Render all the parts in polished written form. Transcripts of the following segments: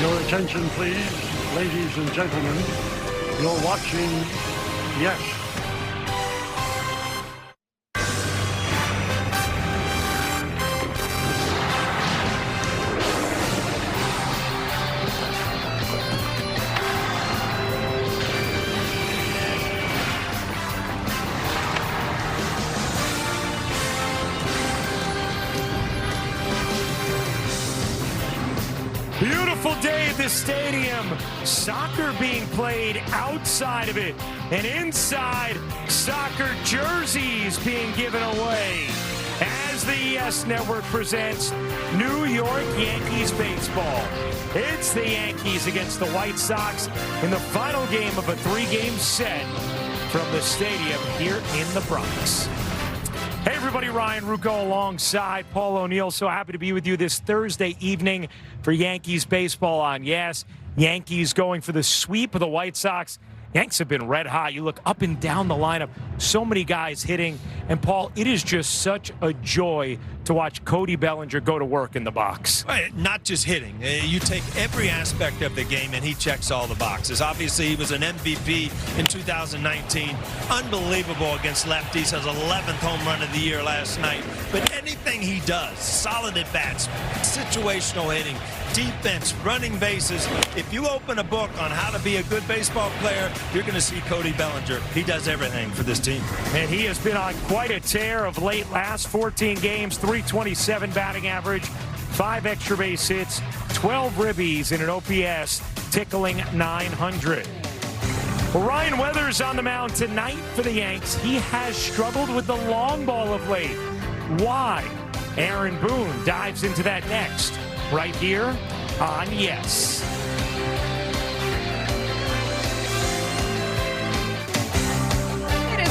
Your attention, please, ladies and gentlemen. You're watching Yes. Beautiful day at the stadium. Soccer being played outside of it. And inside, soccer jerseys being given away. As the YES Network presents New York Yankees baseball. It's the Yankees against the White Sox in the final game of a 3-game set from the stadium here in the Bronx. Hey everybody, Ryan Rucco alongside Paul O'Neill. So happy to be with you this Thursday evening for Yankees baseball on Yes. Yankees going for the sweep of the White Sox. Yanks have been red hot. You look up and down the lineup, so many guys hitting. And Paul, it is just such a joy to watch Cody Bellinger go to work in the box. Right, not just hitting. You take every aspect of the game, and he checks all the boxes. Obviously, he was an MVP in 2019. Unbelievable against lefties. His 11th home run of the year last night. But anything he does, solid at bats, situational hitting, defense, running bases. If you open a book on how to be a good baseball player, you're going to see Cody Bellinger. He does everything for this team. And he has been on quite a tear of late. Last 14 games, 327 batting average, 5 extra base hits, 12 ribbies, and an OPS tickling 900. Well, Ryan Weathers on the mound tonight for the Yanks. He has struggled with the long ball of late. Why? Aaron Boone dives into that next, right here on Yes.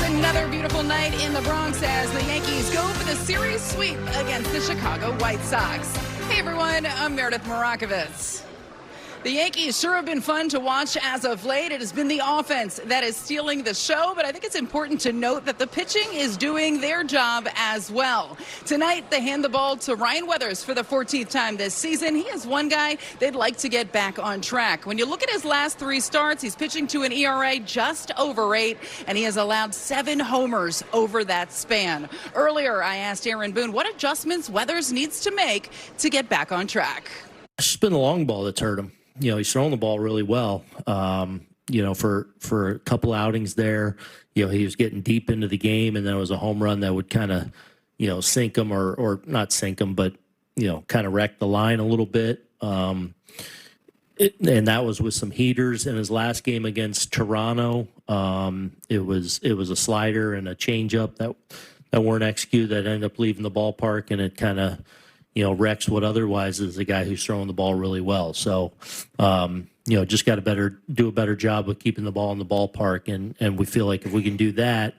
Another beautiful night in the Bronx as the Yankees go for the series sweep against the Chicago White Sox. Hey everyone, I'm Meredith Marakovitz. The Yankees sure have been fun to watch as of late. It has been the offense that is stealing the show, but I think it's important to note that the pitching is doing their job as well. Tonight, they hand the ball to Ryan Weathers for the 14th time this season. He is one guy they'd like to get back on track. When you look at his last 3 starts, he's pitching to an ERA just over 8, and he has allowed 7 homers over that span. Earlier, I asked Aaron Boone what adjustments Weathers needs to make to get back on track. It's just been the long ball that's hurt him. He's thrown the ball really well. For a couple outings there, he was getting deep into the game, and then it was a home run that would kind of, sink him or not sink him, but, kind of wreck the line a little bit. And that was with some heaters. In his last game against Toronto, it was a slider and a changeup that weren't executed that ended up leaving the ballpark, and it kind of, Rex what otherwise is a guy who's throwing the ball really well. So, just got to do a better job of keeping the ball in the ballpark. And we feel like if we can do that,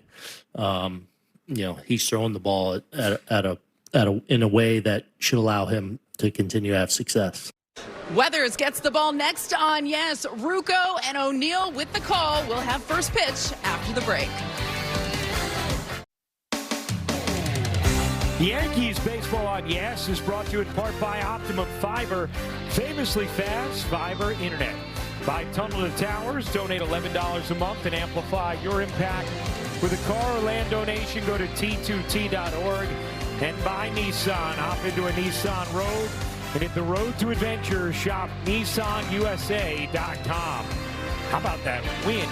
he's throwing the ball in a way that should allow him to continue to have success. Weathers gets the ball next on Yes. Rucco and O'Neill with the call. We'll have first pitch after the break. Yankees baseball on Yes is brought to you in part by Optimum Fiber, famously fast fiber internet. By Tunnel to Towers, donate $11 a month and amplify your impact. With a car or land donation, go to t2t.org. And by Nissan, hop into a Nissan Rogue and hit the road to adventure. Shop nissanusa.com. How about that wind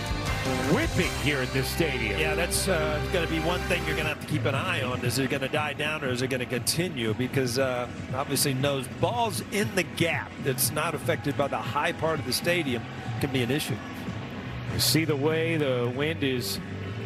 whipping here at this stadium? Yeah, that's going to be one thing you're going to have to keep an eye on. Is it going to die down or is it going to continue? Because obviously those balls in the gap that's not affected by the high part of the stadium can be an issue. You see the way the wind is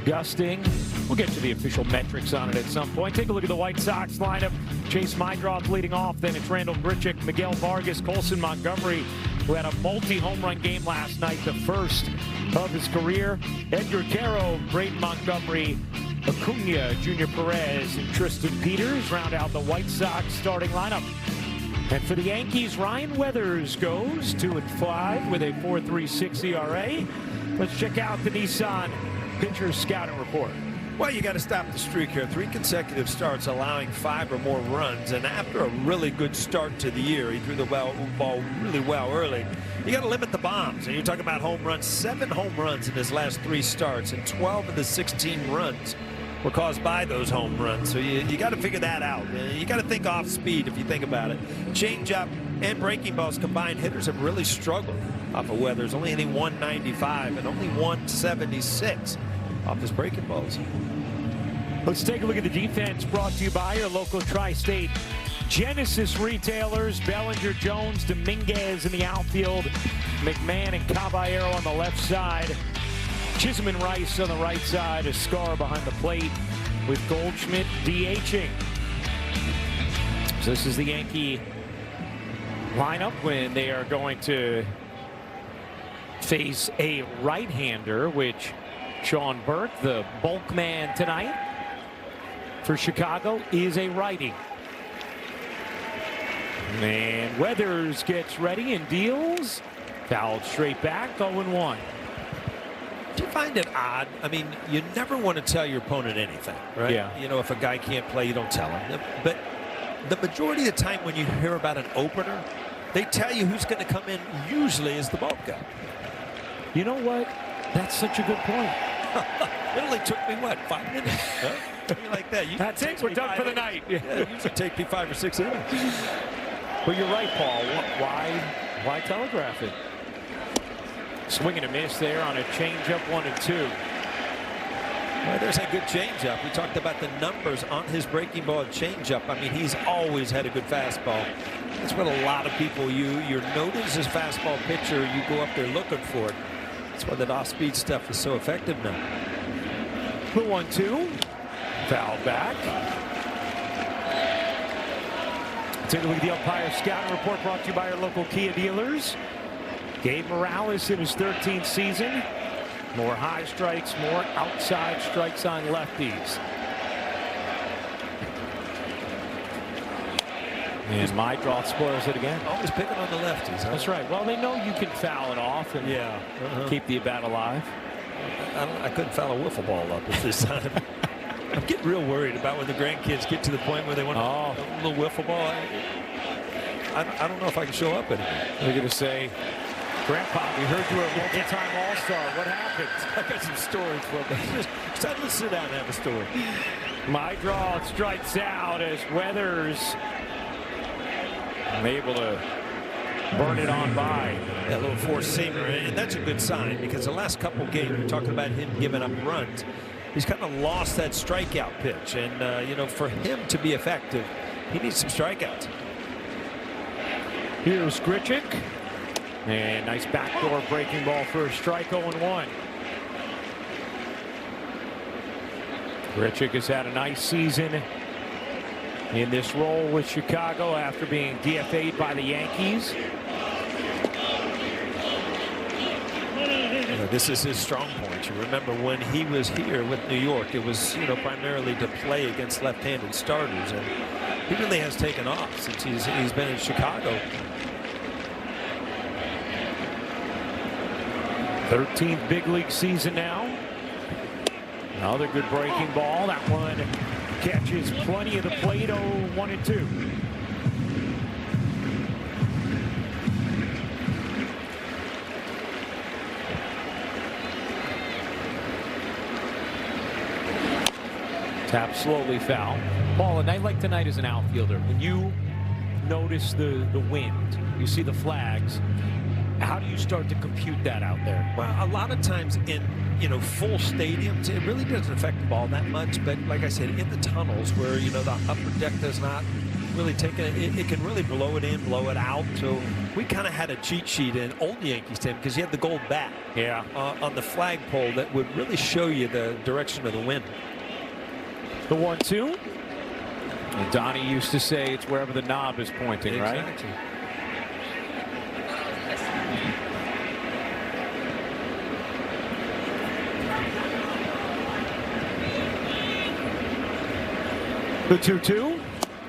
gusting. We'll get to the official metrics on it at some point. Take a look at the White Sox lineup. Chase Meindroth leading off. Then it's Randall Grichuk, Miguel Vargas, Colson Montgomery, who had a multi-home run game last night, the first of his career. Edgar Quero, Braden Montgomery, Acuna, Junior Perez, and Tristan Peters round out the White Sox starting lineup. And for the Yankees, Ryan Weathers goes 2-5 with a 4.36 ERA. Let's check out the Nissan pitcher scouting report. Well, you got to stop the streak here. 3 consecutive starts allowing 5 or more runs, and after a really good start to the year, he threw the ball really well early. You got to limit the bombs, and you're talking about home runs. 7 home runs in his last 3 starts, and 12 of the 16 runs were caused by those home runs. So you got to figure that out. You got to think off speed if you think about it. Changeup and breaking balls combined, hitters have really struggled off of Weathers. Only hitting 195 and only 176 off his breaking balls. Let's take a look at the defense, brought to you by your local Tri-State Genesis retailers. Bellinger, Jones, Dominguez in the outfield, McMahon and Caballero on the left side, Chisholm and Rice on the right side, Escar behind the plate with Goldschmidt DHing. So this is the Yankee lineup when they are going to face a right-hander, which Sean Burke, the bulk man tonight for Chicago, is a righty. And Weathers gets ready and deals. Fouled straight back, 0-1. Do you find it odd? I mean, you never want to tell your opponent anything, right? Yeah. You know, if a guy can't play, you don't tell him. But the majority of the time when you hear about an opener, they tell you who's going to come in usually is the bulk guy. You know what? That's such a good point. It only took me, what, 5 minutes? Huh? Something like that. That's it. We're done for the night. Yeah, it usually take me 5 or 6 innings. But you're right, Paul. Why telegraph it? Swing and a miss there on a changeup, 1-2. Well, there's a good changeup. We talked about the numbers on his breaking ball and changeup. I mean, he's always had a good fastball. That's what a lot of people you notice his fastball pitcher. You go up there looking for it. That's why that off-speed stuff is so effective now. The 1-2. Foul back. Take a look at the umpire scouting report, brought to you by our local Kia dealers. Gabe Morales in his 13th season. More high strikes, more outside strikes on lefties. And Maidroth spoils it again. Always picking on the lefties. Huh? That's right. Well, they know you can foul it off and keep the bat alive. I couldn't foul a wiffle ball up at this time. I'm getting real worried about when the grandkids get to the point where they want a little wiffle ball. I don't know if I can show up anymore. They're going to say, Grandpa, we heard you were a multi-time All-Star. What happened? I got some stories for them. Just time to sit down and have a story. Maidroth strikes out as Weathers able to burn it on by. That little four-seamer, and that's a good sign because the last couple games we're talking about him giving up runs. He's kind of lost that strikeout pitch, and you know, for him to be effective, he needs some strikeouts. Here's Grichuk, and nice backdoor breaking ball for a strike. 0-1. Grichuk has had a nice season in this role with Chicago after being DFA'd by the Yankees. This is his strong point. You remember when he was here with New York, it was, you know, primarily to play against left-handed starters, and he really has taken off since he's been in Chicago. 13th big league season now. Another good breaking ball. That one catches plenty of the plate. 0-1-2. Tap slowly, foul. Paul, a night like tonight as an outfielder, when you notice the wind, you see the flags, how do you start to compute that out there? Well, a lot of times in, you know, full stadiums, it really doesn't affect the ball that much. But like I said, in the tunnels where, you know, the upper deck does not really take it, it can really blow it in, blow it out. So we kind of had a cheat sheet in old Yankee Stadium because you had the gold bat on the flagpole that would really show you the direction of the wind. The 1-2. And Donnie used to say it's wherever the knob is pointing, right? Exactly. The 2-2.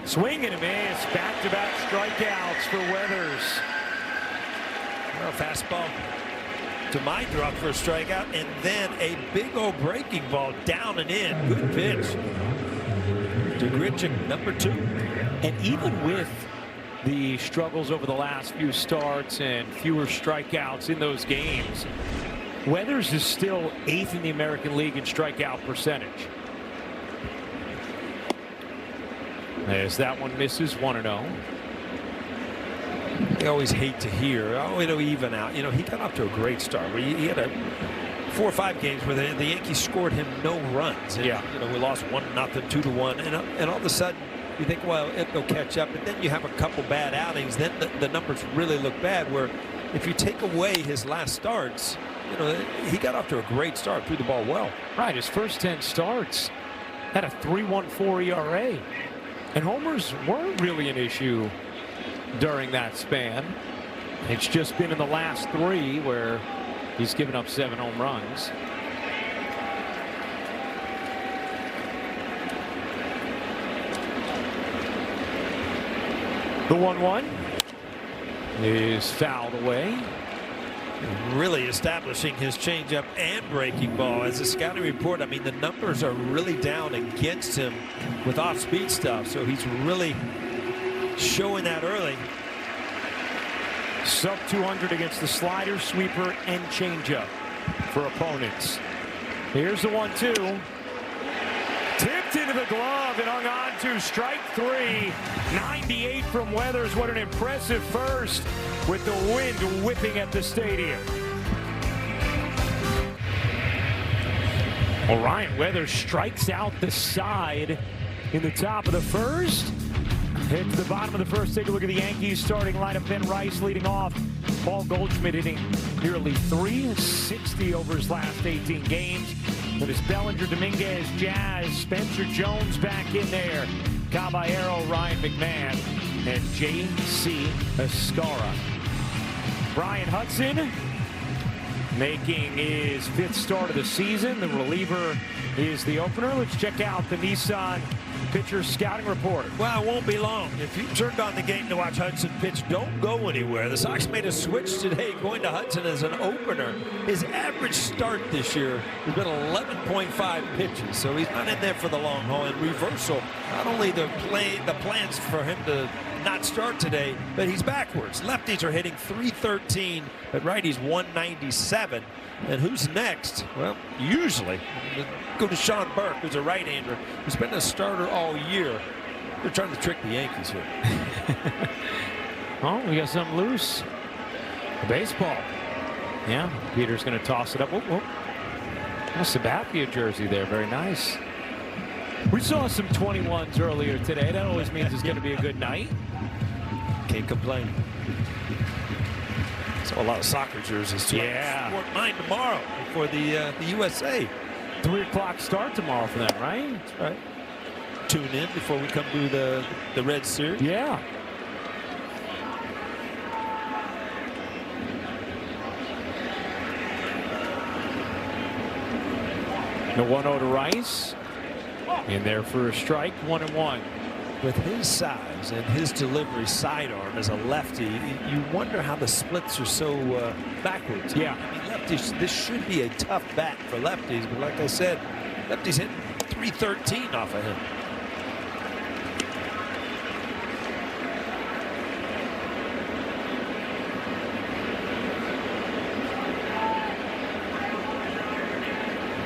Swing and a miss. Back-to-back strikeouts for Weathers. Well, fastball to my drop for a strikeout, and then a big old breaking ball down and in. Good pitch to Grichuk, number 2. And even with the struggles over the last few starts and fewer strikeouts in those games, Weathers is still 8th in the American League in strikeout percentage. As that one misses, 1-0. I always hate to hear, oh, it'll even out. You know, he got off to a great start. He had 4 or 5 games where the Yankees scored him no runs. And, yeah. You know, we lost 1-0, 2-1, and all of a sudden you think, well, it'll catch up. And then you have a couple bad outings. Then the numbers really look bad. Where if you take away his last starts, you know, he got off to a great start, threw the ball well. Right, his first 10 starts had a 3.14 ERA, and homers weren't really an issue during that span. It's just been in the last 3 where he's given up 7 home runs. The 1-1 is fouled away. Really establishing his changeup and breaking ball. As a scouting report, I mean, the numbers are really down against him with off-speed stuff, so he's really showing that early. Sub 200 against the slider, sweeper, and changeup for opponents. Here's the 1-2. Tipped into the glove and hung on to strike 3. 98 from Weathers. What an impressive first with the wind whipping at the stadium. Well, Ryan Weathers strikes out the side in the top of the first. Hit to the bottom of the first. Take a look at the Yankees starting lineup. Ben Rice leading off. Paul Goldschmidt hitting nearly .360 over his last 18 games. But it's Bellinger, Dominguez, Jazz, Spencer Jones back in there. Caballero, Ryan McMahon, and J.C. Escara. Brian Hudson making his 5th start of the season. The reliever is the opener. Let's check out the Nissan pitcher scouting report. Well, it won't be long. If you turned on the game to watch Hudson pitch, don't go anywhere. The Sox made a switch today, going to Hudson as an opener. His average start this year has been 11.5 pitches, so he's not in there for the long haul. And reversal, not only the plans for him to not start today, but he's backwards. Lefties are hitting .313, but righties .197. And who's next? Well, usually go to Sean Burke, who's a right-hander, who's been a starter all year. They're trying to trick the Yankees here. Oh, we got something loose. The baseball. Yeah, Peter's going to toss it up. Whoop, whoop. A Sabathia jersey there. Very nice. We saw some 21s earlier today. That always means it's going to be a good night. Can't complain. So a lot of soccer jerseys too. Yeah. Sport mine tomorrow for the USA. 3 o'clock start tomorrow for them, right? That's right. Tune in before we come to the Red Series. Yeah. The 1-0 to Rice. In there for a strike, 1-1. With his size and his delivery sidearm as a lefty, you wonder how the splits are so backwards. Yeah. I mean, lefties, this should be a tough bat for lefties, but like I said, lefties hitting .313 off of him.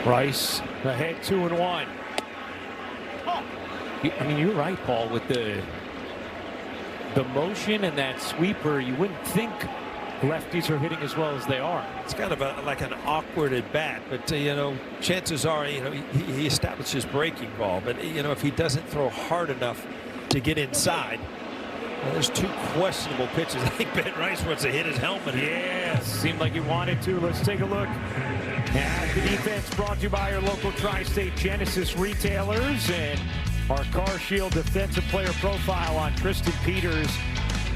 Rice ahead 2-1. I mean, you're right, Paul, with the motion and that sweeper, you wouldn't think lefties are hitting as well as they are. It's kind of like an awkward at bat, but you know, chances are, you know, he establishes breaking ball, but you know, if he doesn't throw hard enough to get inside, well, there's 2 questionable pitches. I think Ben Rice wants to hit his helmet. Yeah, seemed like he wanted to. Let's take a look at the defense, brought to you by our local Tri-State Genesis retailers and our Car Shield defensive player profile on Tristan Peters.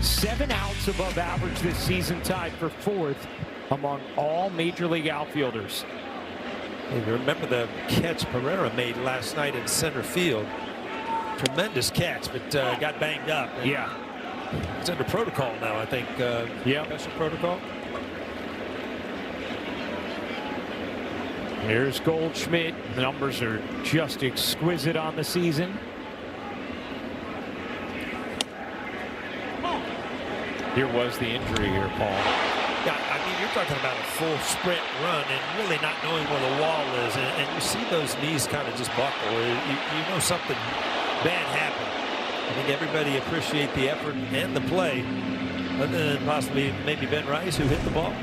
7 outs above average this season, tied for 4th among all major league outfielders. Hey, remember the catch Pereira made last night in center field? Tremendous catch, but got banged up. Yeah. It's under protocol now, I think. Yeah. Special protocol. Here's Goldschmidt. The numbers are just exquisite on the season. Here was the injury here, Paul. Yeah, I mean, you're talking about a full sprint run and really not knowing where the wall is. And you see those knees kind of just buckle. You know something bad happened. I think everybody appreciate the effort and the play, other than possibly maybe Ben Rice, who hit the ball.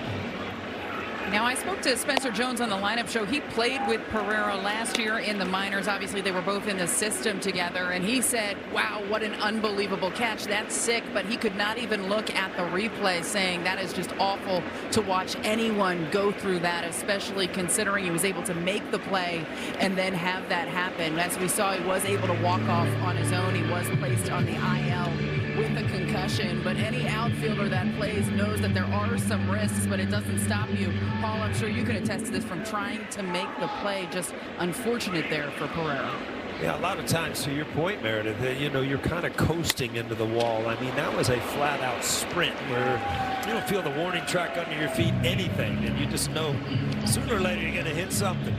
Now, I spoke to Spencer Jones on the lineup show. He played with Pereira last year in the minors. Obviously, they were both in the system together. And he said, wow, what an unbelievable catch. That's sick. But he could not even look at the replay, saying that is just awful to watch anyone go through that, especially considering he was able to make the play and then have that happen. As we saw, he was able to walk off on his own. He was placed on the IL with a concussion, but any outfielder that plays knows that there are some risks, but it doesn't stop you. Paul, I'm sure you can attest to this from trying to make the play. Just unfortunate there for Pereira. Yeah, a lot of times, to your point, Meredith, you know, you're kind of coasting into the wall. I mean, that was a flat-out sprint where you don't feel the warning track under your feet, anything, and you just know sooner or later you're going to hit something.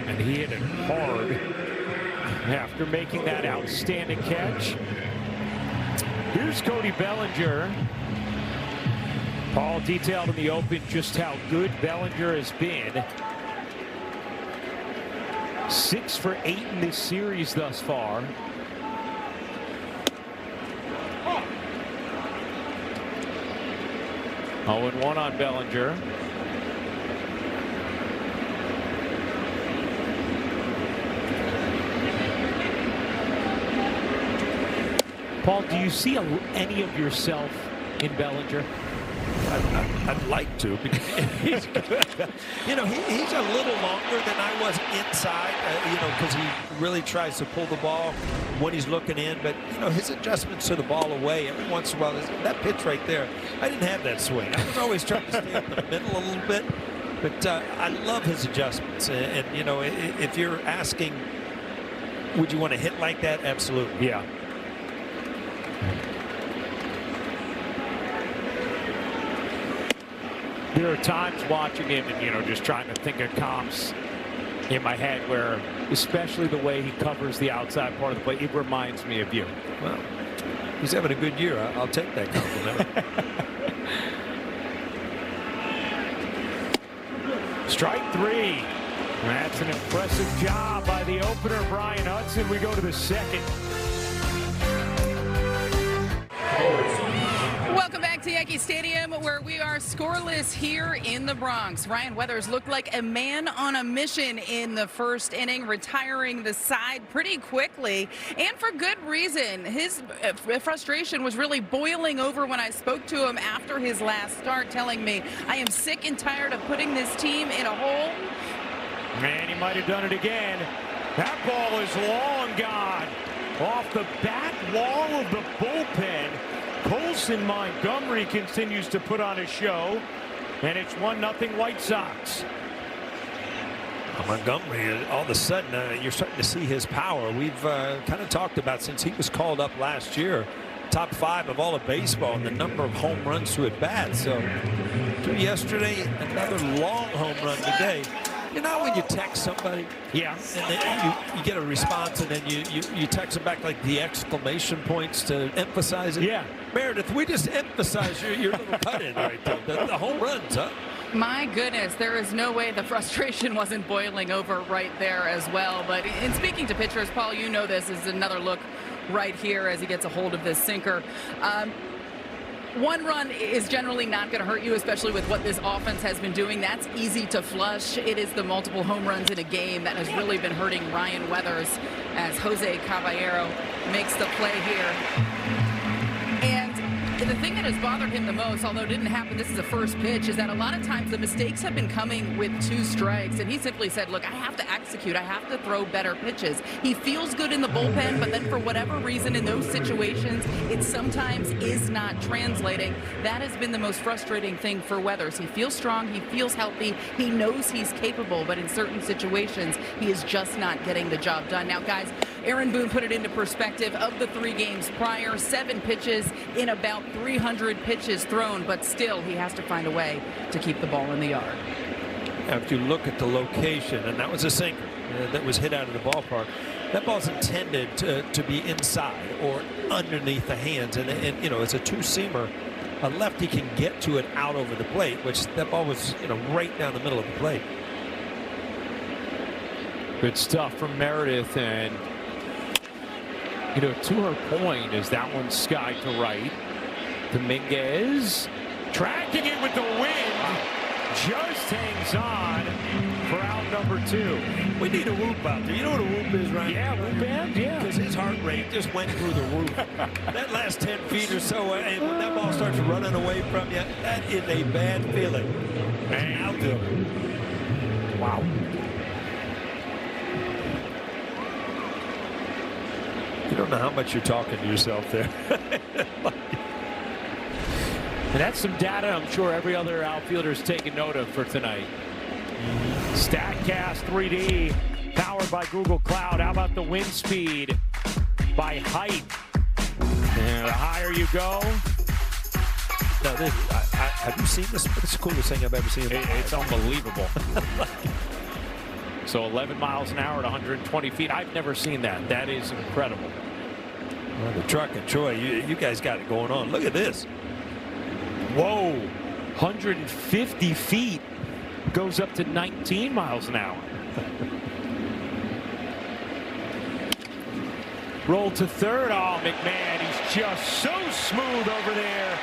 And he hit it hard after making that outstanding catch. Here's Cody Bellinger. Paul detailed in the open just how good Bellinger has been. 6 for 8 in this series thus far. Oh, 0-1 on Bellinger. Paul, do you see any of yourself in Bellinger? I'd like to, because he's good. You know, he's a little longer than I was inside, you know, because he really tries to pull the ball when he's looking in. But, you know, his adjustments to the ball away every once in a while, that pitch right there, I didn't have that swing. I was always trying to stay up in the middle a little bit. But I love his adjustments. And, you know, if you're asking, would you want to hit like that? Absolutely. Yeah. There are times watching him and, you know, just trying to think of comps in my head where, especially the way he covers the outside part of the play, it reminds me of you. Well, he's having a good year. I'll take that compliment. Strike 3. That's an impressive job by the opener, Brian Hudson. We go to the second. Welcome back to Yankee Stadium, where we are scoreless here in the Bronx. Ryan Weathers looked like a man on a mission in the first inning, retiring the side pretty quickly, and for good reason. His frustration was really boiling over when I spoke to him after his last start, telling me, I am sick and tired of putting this team in a hole. Man, he might have done it again. That ball is long gone. Off the back wall of the bullpen. Colson Montgomery continues to put on a show, and it's 1-0 White Sox. Montgomery, all of a sudden, you're starting to see his power. We've kind of talked about since he was called up last year, top 5 of all of baseball and the number of home runs to at bat. So yesterday, another long home run today. You know when you text somebody, yeah, and then you get a response, and then you text them back like the exclamation points to emphasize it. Yeah, Meredith, we just emphasize your little cut in right there. The home runs, huh? My goodness, there is no way the frustration wasn't boiling over right there as well. But in speaking to pitchers, Paul, you know this is another look right here as he gets a hold of this sinker. 1 run is generally not going to hurt you, especially with what this offense has been doing. That's easy to flush. It is the multiple home runs in a game that has really been hurting Ryan Weathers as Jose Caballero makes the play here. And the thing that has bothered him the most, although it didn't happen, this is the first pitch, is that a lot of times the mistakes have been coming with 2 strikes. And he simply said, look, I have to execute. I have to throw better pitches. He feels good in the bullpen, but then for whatever reason in those situations, it sometimes is not translating. That has been the most frustrating thing for Weathers. He feels strong. He feels healthy. He knows he's capable, but in certain situations, he is just not getting the job done. Now, guys, Aaron Boone put it into perspective. Of the 3 games prior, 7 pitches in about 300 pitches thrown, but still he has to find a way to keep the ball in the yard. if you look at the location, and that was a sinker that was hit out of the ballpark, that ball's intended to be inside or underneath the hands. And you know, it's a two-seamer. A lefty can get to it out over the plate, which that ball was, you know, right down the middle of the plate. Good stuff from Meredith, and you know, to her point, is that one sky to right. Dominguez tracking it with the wind, just hangs on for out number 2. We need a whoop out there. You know what a whoop is, Ryan? Yeah, whoop band, yeah. Because his heart rate just went through the roof. That last 10 feet or so, and when that ball starts running away from you, that is a bad feeling. Man, out there. wow. You don't know how much you're talking to yourself there. And that's some data I'm sure every other outfielder is taking note of for tonight. StatCast 3D, powered by Google Cloud. How about the wind speed by height? And the higher you go. Now, have you seen this? It's the coolest thing I've ever seen. It's unbelievable. So 11 miles an hour at 120 feet. I've never seen that. That is incredible. Well, the truck and Troy, you guys got it going on. Look at this. Whoa, 150 feet goes up to 19 miles an hour. Roll to third. Oh, McMahon, he's just so smooth over there.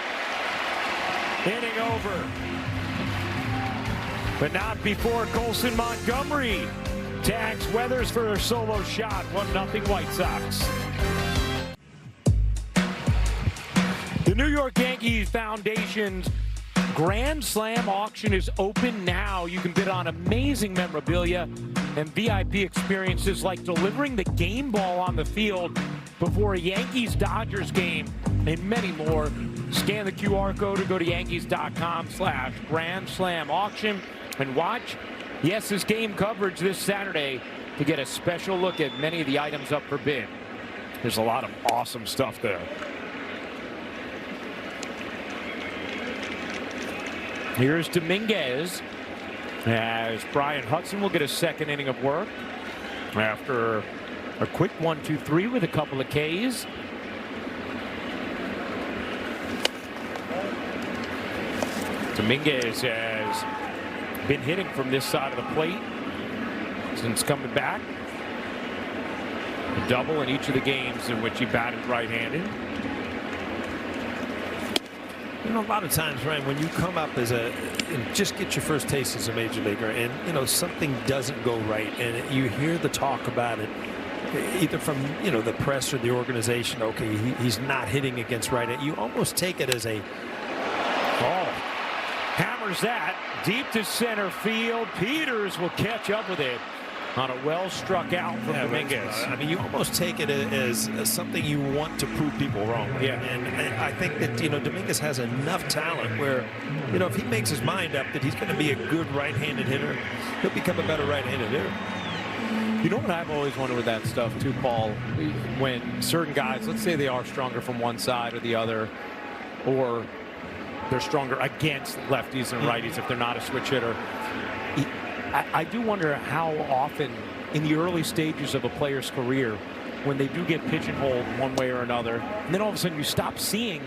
Inning over. But not before Colson Montgomery tags Weathers for a solo shot. 1-0 White Sox. The New York Yankees Foundation's Grand Slam auction is open now. You can bid on amazing memorabilia and VIP experiences like delivering the game ball on the field before a Yankees-Dodgers game and many more. Scan the QR code or go to yankees.com/Grand Slam auction and watch Yes's game coverage this Saturday to get a special look at many of the items up for bid. There's a lot of awesome stuff there. Here's Dominguez as Brian Hudson will get a second inning of work after a quick 1-2-3 with a couple of Ks. Dominguez has been hitting from this side of the plate since coming back. A double in each of the games in which he batted right-handed. You know, a lot of times, Ryan, when you come up as and just get your first taste as a major leaguer, and you know something doesn't go right, and you hear the talk about it, either from the press or the organization. Okay, he's not hitting against right. You almost take it as a hammers that deep to center field. Peters will catch up with it on a well-struck out from Dominguez. I mean, you almost take it as something you want to prove people wrong. Yeah. And I think that, Dominguez has enough talent where, if he makes his mind up that he's going to be a good right-handed hitter, he'll become a better right-handed hitter. You know what I've always wondered with that stuff too, Paul, when certain guys, let's say they are stronger from one side or the other, or they're stronger against lefties and righties if they're not a switch hitter. I do wonder how often in the early stages of a player's career, when they do get pigeonholed one way or another, and then all of a sudden you stop seeing,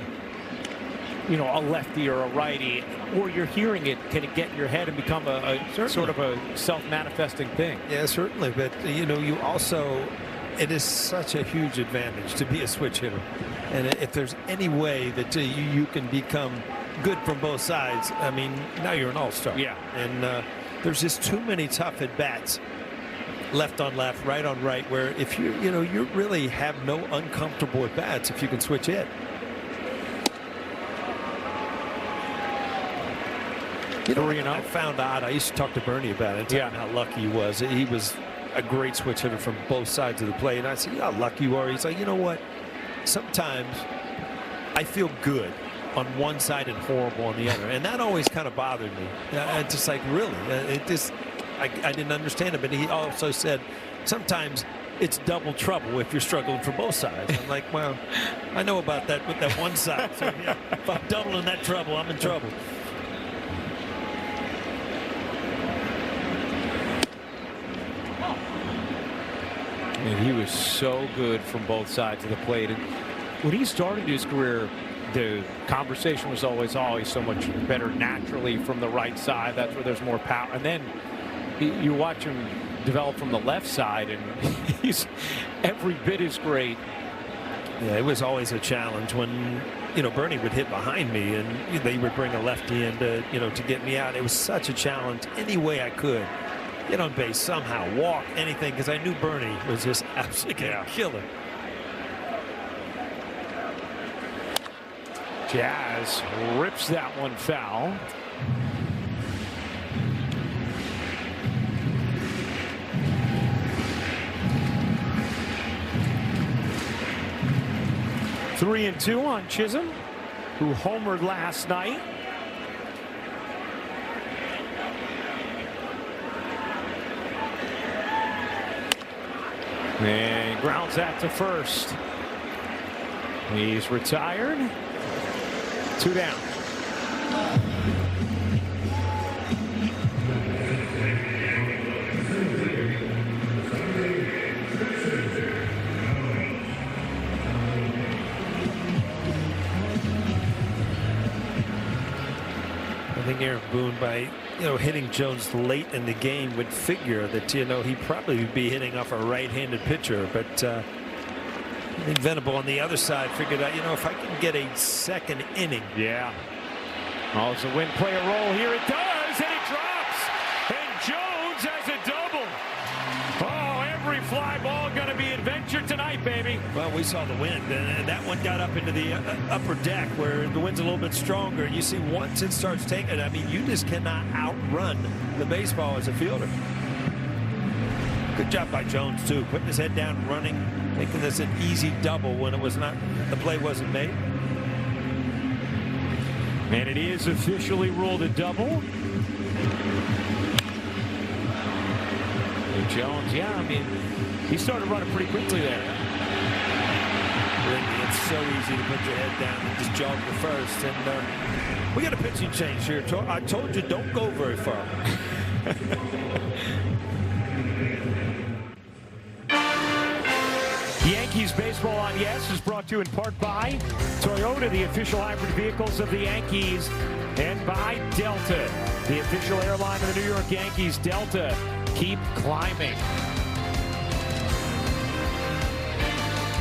a lefty or a righty, or you're hearing it, can it get in your head and become a sort of a self-manifesting thing? Yeah, certainly. But, you also, it is such a huge advantage to be a switch hitter. And if there's any way that you can become good from both sides, I mean, now you're an all-star. Yeah. And, there's just too many tough at-bats, left on left, right on right, where if you really have no uncomfortable at-bats if you can switch it. I found out, I used to talk to Bernie about it, and how lucky he was. He was a great switch hitter from both sides of the plate. And I said, how lucky you are. He's like, you know what? Sometimes I feel good on one side and horrible on the other, and that always kind of bothered me. Just like, really, I didn't understand it. But he also said sometimes it's double trouble if you're struggling for both sides. I'm like, well, I know about that with that one side. So yeah, if I'm doubling that trouble, I'm in trouble. And he was so good from both sides of the plate. And when he started his career, the conversation was always, oh, he's so much better naturally from the right side. That's where there's more power. And then you watch him develop from the left side, and he's every bit as great. Yeah, it was always a challenge when, Bernie would hit behind me and they would bring a lefty in to, to get me out. It was such a challenge any way I could. Get on base somehow, walk, anything, because I knew Bernie was just absolutely going to kill him. Jazz rips that one foul. Three and 2 on Chisholm, who homered last night. And grounds that to first. He's retired. 2 down. I think Aaron Boone, by hitting Jones late in the game, would figure that he'd probably be hitting off a right-handed pitcher, but I think Venable on the other side figured out, if I can get a second inning. Yeah. Oh, it's a win play a role here. It does, and it drops, and Jones has a double. Oh, every fly ball going to be adventure tonight, baby. Well, we saw the wind, and that one got up into the upper deck where the wind's a little bit stronger. You see, once it starts taking, you just cannot outrun the baseball as a fielder. Good job by Jones, too, putting his head down, running, making this an easy double when the play wasn't made. And it is officially ruled a double. And Jones, he started running pretty quickly there. It's so easy to put your head down and just jog to first. And we got a pitching change here. I told you, don't go very far. Yankees Baseball on Yes is brought to you in part by Toyota, the official hybrid vehicles of the Yankees, and by Delta, the official airline of the New York Yankees. Delta, keep climbing.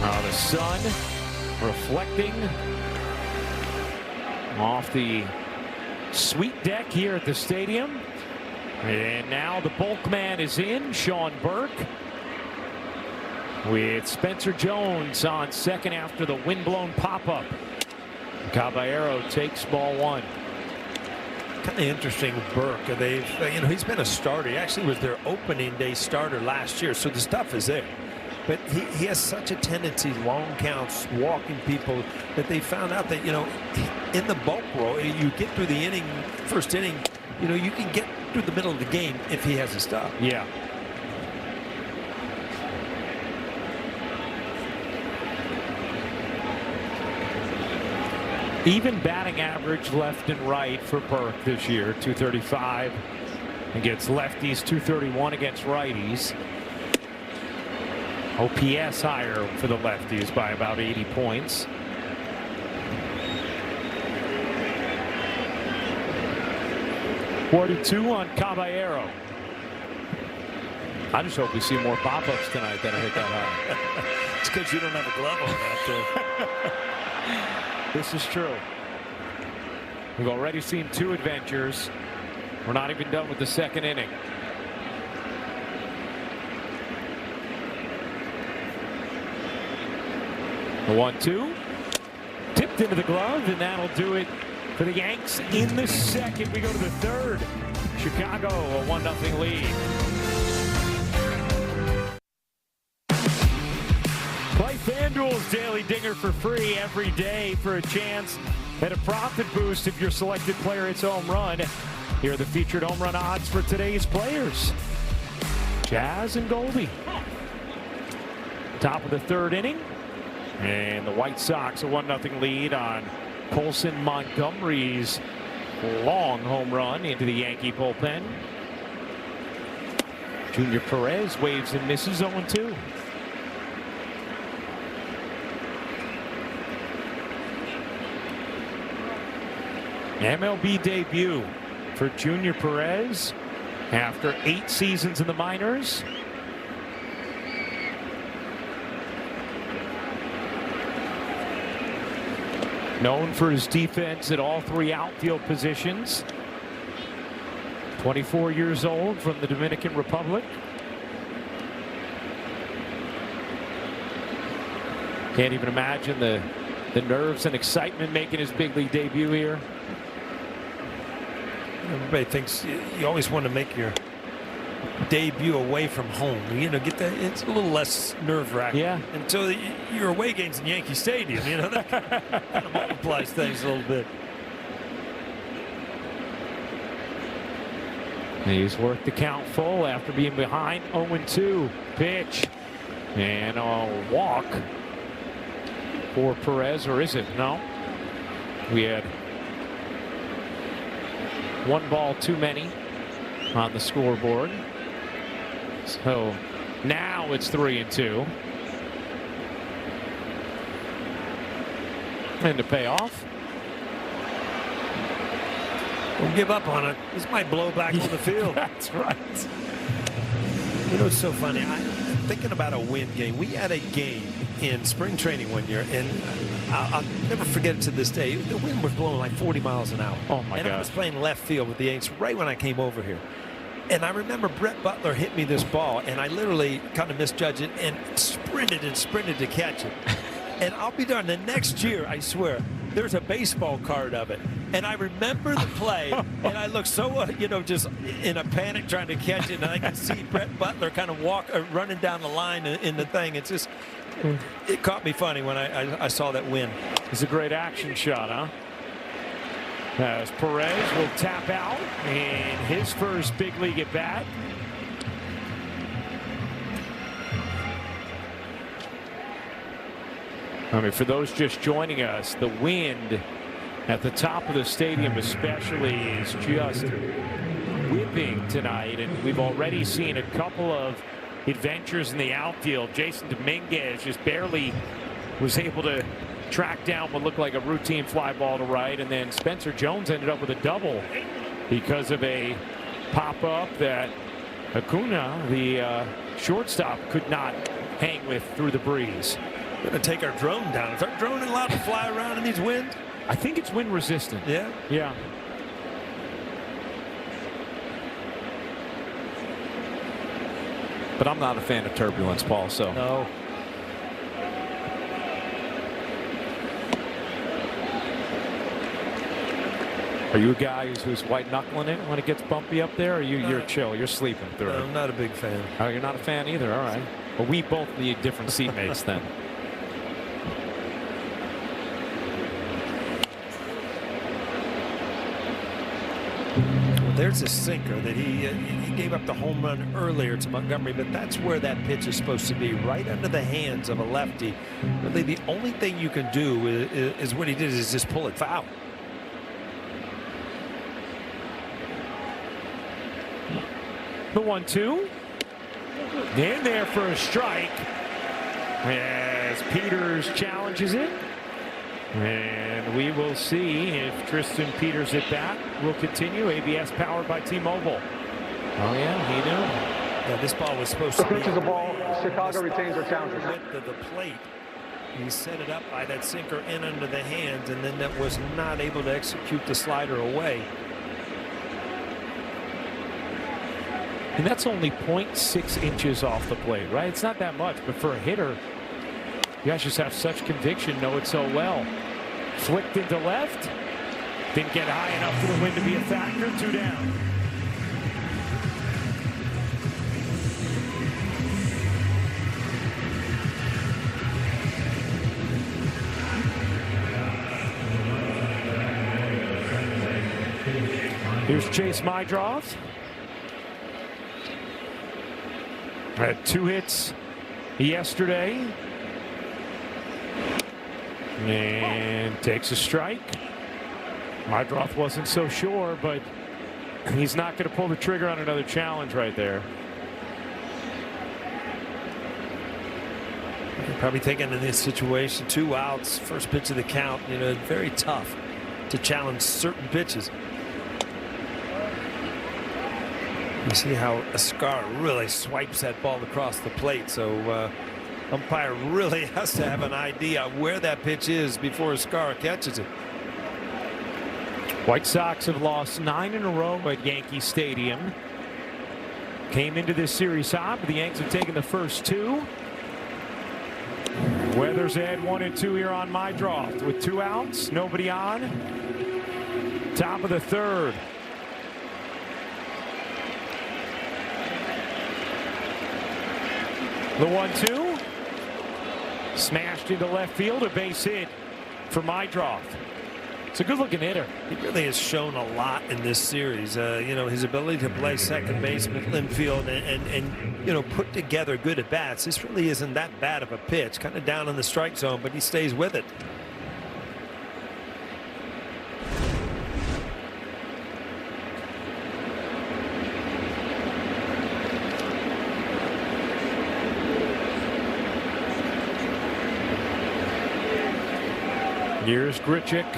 The sun reflecting off the suite deck here at the stadium. And now the bulk man is in, Sean Burke, with Spencer Jones on second after the windblown pop-up. Caballero takes ball 1. Kind of interesting with Burke. They've, he's been a starter. He actually was their opening day starter last year, so the stuff is there. But he has such a tendency, long counts, walking people, that they found out that, in the bulk role, you get through the inning, first inning, you can get through the middle of the game if he has a stop. Yeah. Even batting average left and right for Burke this year, 235 against lefties, 231 against righties. OPS higher for the lefties by about 80 points. .42 on Caballero. I just hope we see more pop-ups tonight than I hit that high. It's because you don't have a glove on that. This is true. We've already seen 2 adventures. We're not even done with the second inning. The 1-2. Tipped into the glove, and that'll do it for the Yanks in the second. We go to the third. Chicago, a 1-0 lead. Play FanDuel's Daily Dinger for free every day for a chance at a profit boost if your selected player hits a home run. Here are the featured home run odds for today's players. Jazz and Goldie. Top of the third inning. And the White Sox a 1-0 lead on Colson Montgomery's long home run into the Yankee bullpen. Junior Perez waves and misses 0-2. MLB debut for Junior Perez after 8 seasons in the minors. Known for his defense at all 3 outfield positions. 24 years old, from the Dominican Republic. Can't even imagine the nerves and excitement making his big league debut here. Everybody thinks you always want to make your debut away from home. You know, it's a little less nerve-wracking. Yeah. Until your away games in Yankee Stadium. You know, that kind of multiplies things a little bit. He's worked the count full after being behind 0-2. Pitch and a walk for Perez, or is it? No. We had 1 ball too many on the scoreboard. So now it's 3-2. And to pay off. Don't give up on it. This might blow back on the field. That's right. You know, it's so funny. I'm thinking about a win game. We had a game in spring training one year, and I'll never forget it to this day. The wind was blowing like 40 miles an hour. Oh, my God. And I was playing left field with the Yankees right when I came over here. And I remember Brett Butler hit me this ball, and I literally kind of misjudged it and sprinted to catch it. And I'll be darned, the next year, I swear, there's a baseball card of it. And I remember the play, and I looked so, you know, just in a panic trying to catch it. And I could see Brett Butler kind of running down the line in the thing. It's just, it caught me funny when I saw that win. It's a great action shot, huh? As Perez will tap out in his first big league at bat. I mean, for those just joining us, the wind at the top of the stadium especially is just whipping tonight, and we've already seen a couple of adventures in the outfield. Jason Dominguez just barely was able to track down what looked like a routine fly ball to right, and then Spencer Jones ended up with a double because of a pop-up that Acuna, the shortstop, could not hang with through the breeze. We're going to take our drone down. Is our drone allowed to fly around in these winds? I think it's wind resistant. Yeah? Yeah. But I'm not a fan of turbulence, Paul, so. No. Are you a guy who's white knuckling it when it gets bumpy up there, or you're chill, you're sleeping through it? I'm not a big fan. Oh, you're not a fan either? All right. Well, we both need different seatmates then. There's a sinker that he gave up the home run earlier to Montgomery, but that's where that pitch is supposed to be, right under the hands of a lefty. Really, the only thing you can do is what he did is just pull it foul. The 1-2. In there for a strike as Peters challenges it. And we will see if Tristan Peters at bat will continue. ABS powered by T-Mobile. Oh, yeah, he knew. Yeah, this ball was supposed to be. Pitches the ball. Chicago retains their challenges. Width of the plate. He set it up by that sinker in under the hands, and then that was not able to execute the slider away. And that's only 0.6 inches off the plate, right? It's not that much, but for a hitter, you guys just have such conviction, know it so well. Flicked into left. Didn't get high enough for the wind to be a factor. 2 down. Here's Chase Mydroth. Had 2 hits yesterday. And takes a strike. Mydroth wasn't so sure, but he's not going to pull the trigger on another challenge right there. Probably thinking in this situation, 2 outs, first pitch of the count, you know, very tough to challenge certain pitches. You see how Ascar really swipes that ball across the plate, so umpire really has to have an idea where that pitch is before Ascar catches it. White Sox have lost 9 in a row at Yankee Stadium. Came into this series hot, but the Yanks have taken the first 2. Weathers ahead 1-2 here on my draw with 2 outs, nobody on. Top of the 3rd. The 1-2 smashed into left field, a base hit for Mydroth. It's a good-looking hitter. He really has shown a lot in this series. You know, his ability to play second base, middle infield, and you know, put together good at bats. This really isn't that bad of a pitch. Kind of down in the strike zone, but he stays with it. Here's Grichuk.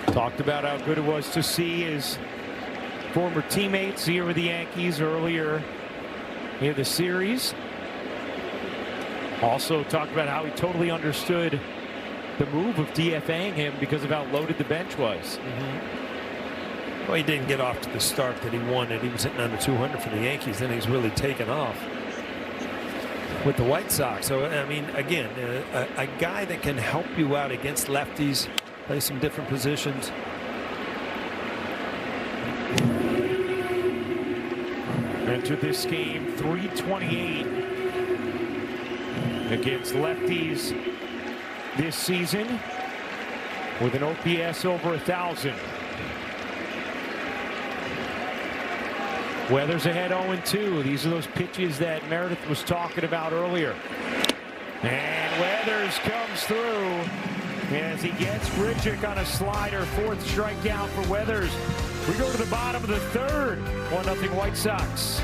Talked about how good it was to see his former teammates here with the Yankees earlier in the series. Also talked about how he totally understood the move of DFAing him because of how loaded the bench was. Well, he didn't get off to the start that he wanted. He was hitting under 200 for the Yankees. Then he's really taken off with the White Sox. So, I mean, again, a guy that can help you out against lefties, play some different positions. Entered this game .328 against lefties this season with an OPS over 1,000. Weathers ahead 0-2. These are those pitches that Meredith was talking about earlier. And Weathers comes through as he gets Grichuk on a slider. 4th strikeout for Weathers. We go to the bottom of the 3rd. 1-0 White Sox.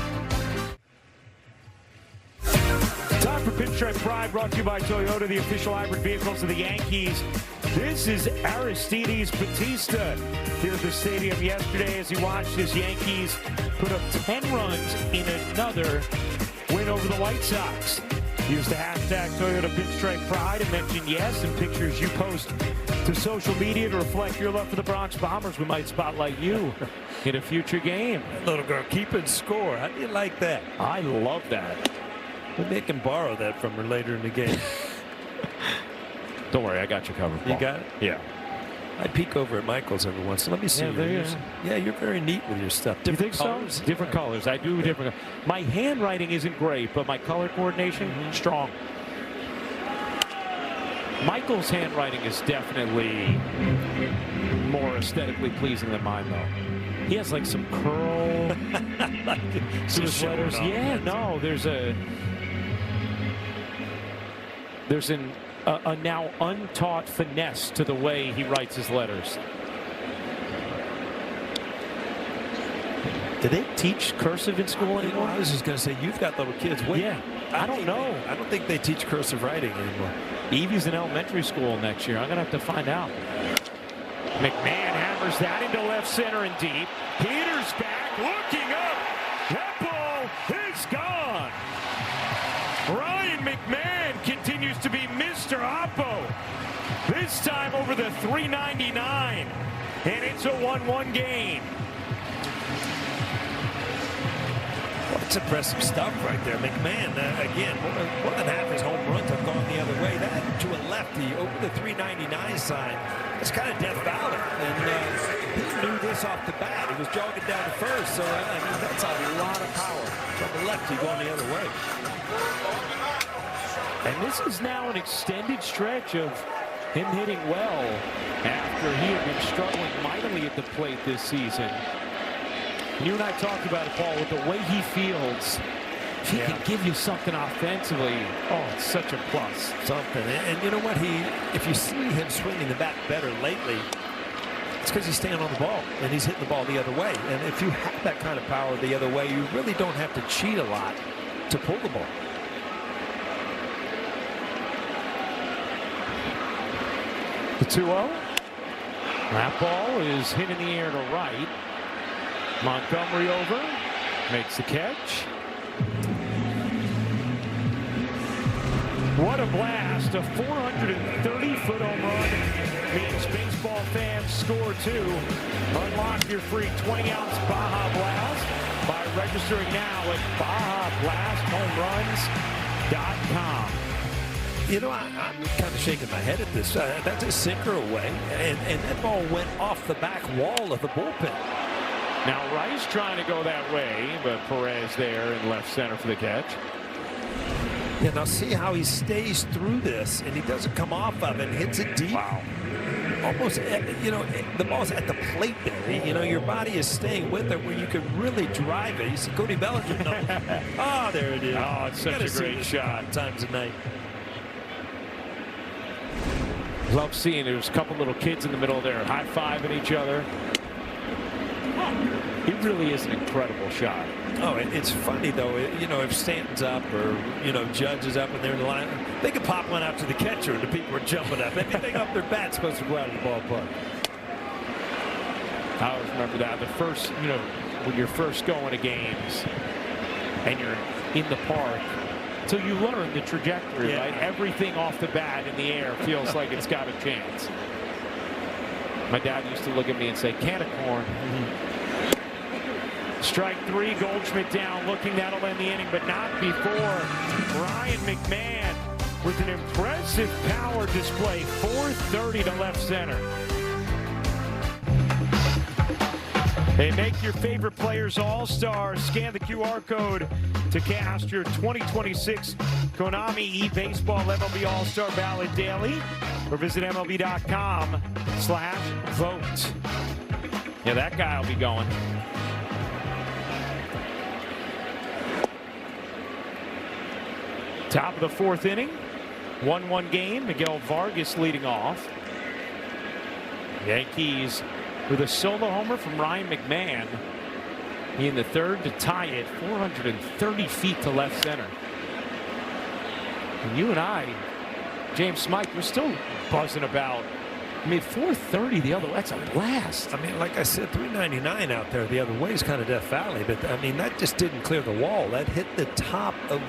Time for Pinstripe Pride, brought to you by Toyota, the official hybrid vehicles of the Yankees. This is Aristides Batista here at the stadium yesterday as he watched his Yankees put up 10 runs in another win over the White Sox. Use the hashtag Toyota Pinstripe Pride and mention yes in pictures you post to social media to reflect your love for the Bronx Bombers. We might spotlight you in a future game. Little girl keeping score. How do you like that? I love that. Maybe I can borrow that from her later in the game. Don't worry, I got you covered, Paul. You got it? Yeah. I peek over at Michael's every once. Let me see. Yeah, you're very neat with your stuff. You think colors. so? Different colors. I do different. My handwriting isn't great, but my color coordination strong. Michael's handwriting is definitely more aesthetically pleasing than mine, though. He has like some curl to his letters. Yeah, no, there's a now untaught finesse to the way he writes his letters. Do they teach cursive in school anymore? I was just going to say, you've got little kids. Wait, yeah, I don't know. I don't think they teach cursive writing anymore. Evie's in elementary school next year. I'm going to have to find out. McMahon hammers that into left center and deep. Peters back, looking up. That ball is gone. Ryan McMahon continues to be Mr. Oppo. This time over the 399. And it's a 1-1 game. Well, it's impressive stuff right there. McMahon, again, more than half his home runs have gone the other way. That to a lefty over the 399 sign. It's kind of Death Valley. And he knew this off the bat. He was jogging down to first. So, I mean, that's a lot of power from the lefty going the other way. And this is now an extended stretch of him hitting well after he had been struggling mightily at the plate this season. You and I talked about it, Paul, with the way he fields. If he can give you something offensively, oh, it's such a plus. Something. And you know what? If you see him swinging the bat better lately, it's because he's staying on the ball and he's hitting the ball the other way. And if you have that kind of power the other way, you really don't have to cheat a lot to pull the ball. The 2-0. That ball is hit in the air to right. Montgomery over, makes the catch. What a blast, a 430-foot home run means baseball fans score too. Unlock your free 20-ounce Baja Blast by registering now at BajaBlastHomeRuns.com. You know, I'm kind of shaking my head at this. That's a sinker away, and that ball went off the back wall of the bullpen. Now Rice trying to go that way, but Perez there in left center for the catch. Yeah, now see how he stays through this, and he doesn't come off of it, hits it deep. Wow. Almost, you know, the ball's at the plate there. You know, your body is staying with it where you can really drive it. You see Cody Bellinger. No. Oh, there it is. Oh, it's such a great shot. Times a night. Love seeing there's a couple little kids in the middle there high-fiving each other. It really is an incredible shot. Oh, it's funny though. You know, if Stanton's up or Judge is up and they're in the line, they could pop one out to the catcher and the people are jumping up. Anything up their bat's supposed to go out of the ballpark. I always remember that the first, when you're first going to games and you're in the park, till you learn the trajectory, right? Everything off the bat in the air feels like it's got a chance. My dad used to look at me and say, "Can of corn." Strike three, Goldschmidt down, looking that'll end the inning, but not before. Ryan McMahon with an impressive power display, 430 to left center. Hey, make your favorite players all-stars. Scan the QR code to cast your 2026 Konami eBaseball MLB All-Star Ballot daily, or visit MLB.com/vote. Yeah, that guy will be going. Top of the fourth inning, 1-1 game. Miguel Vargas leading off. Yankees with a solo homer from Ryan McMahon in the third to tie it, 430 feet to left center. And you and I, James Smythe, we're still buzzing about. I mean, 430 the other way, that's a blast. I mean, like I said, 399 out there the other way is kind of Death Valley, but I mean, that just didn't clear the wall. That hit the top of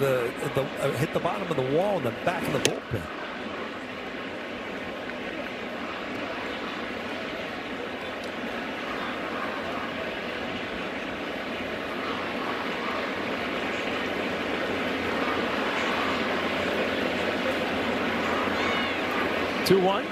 hit the bottom of the wall in the back of the bullpen. Two one.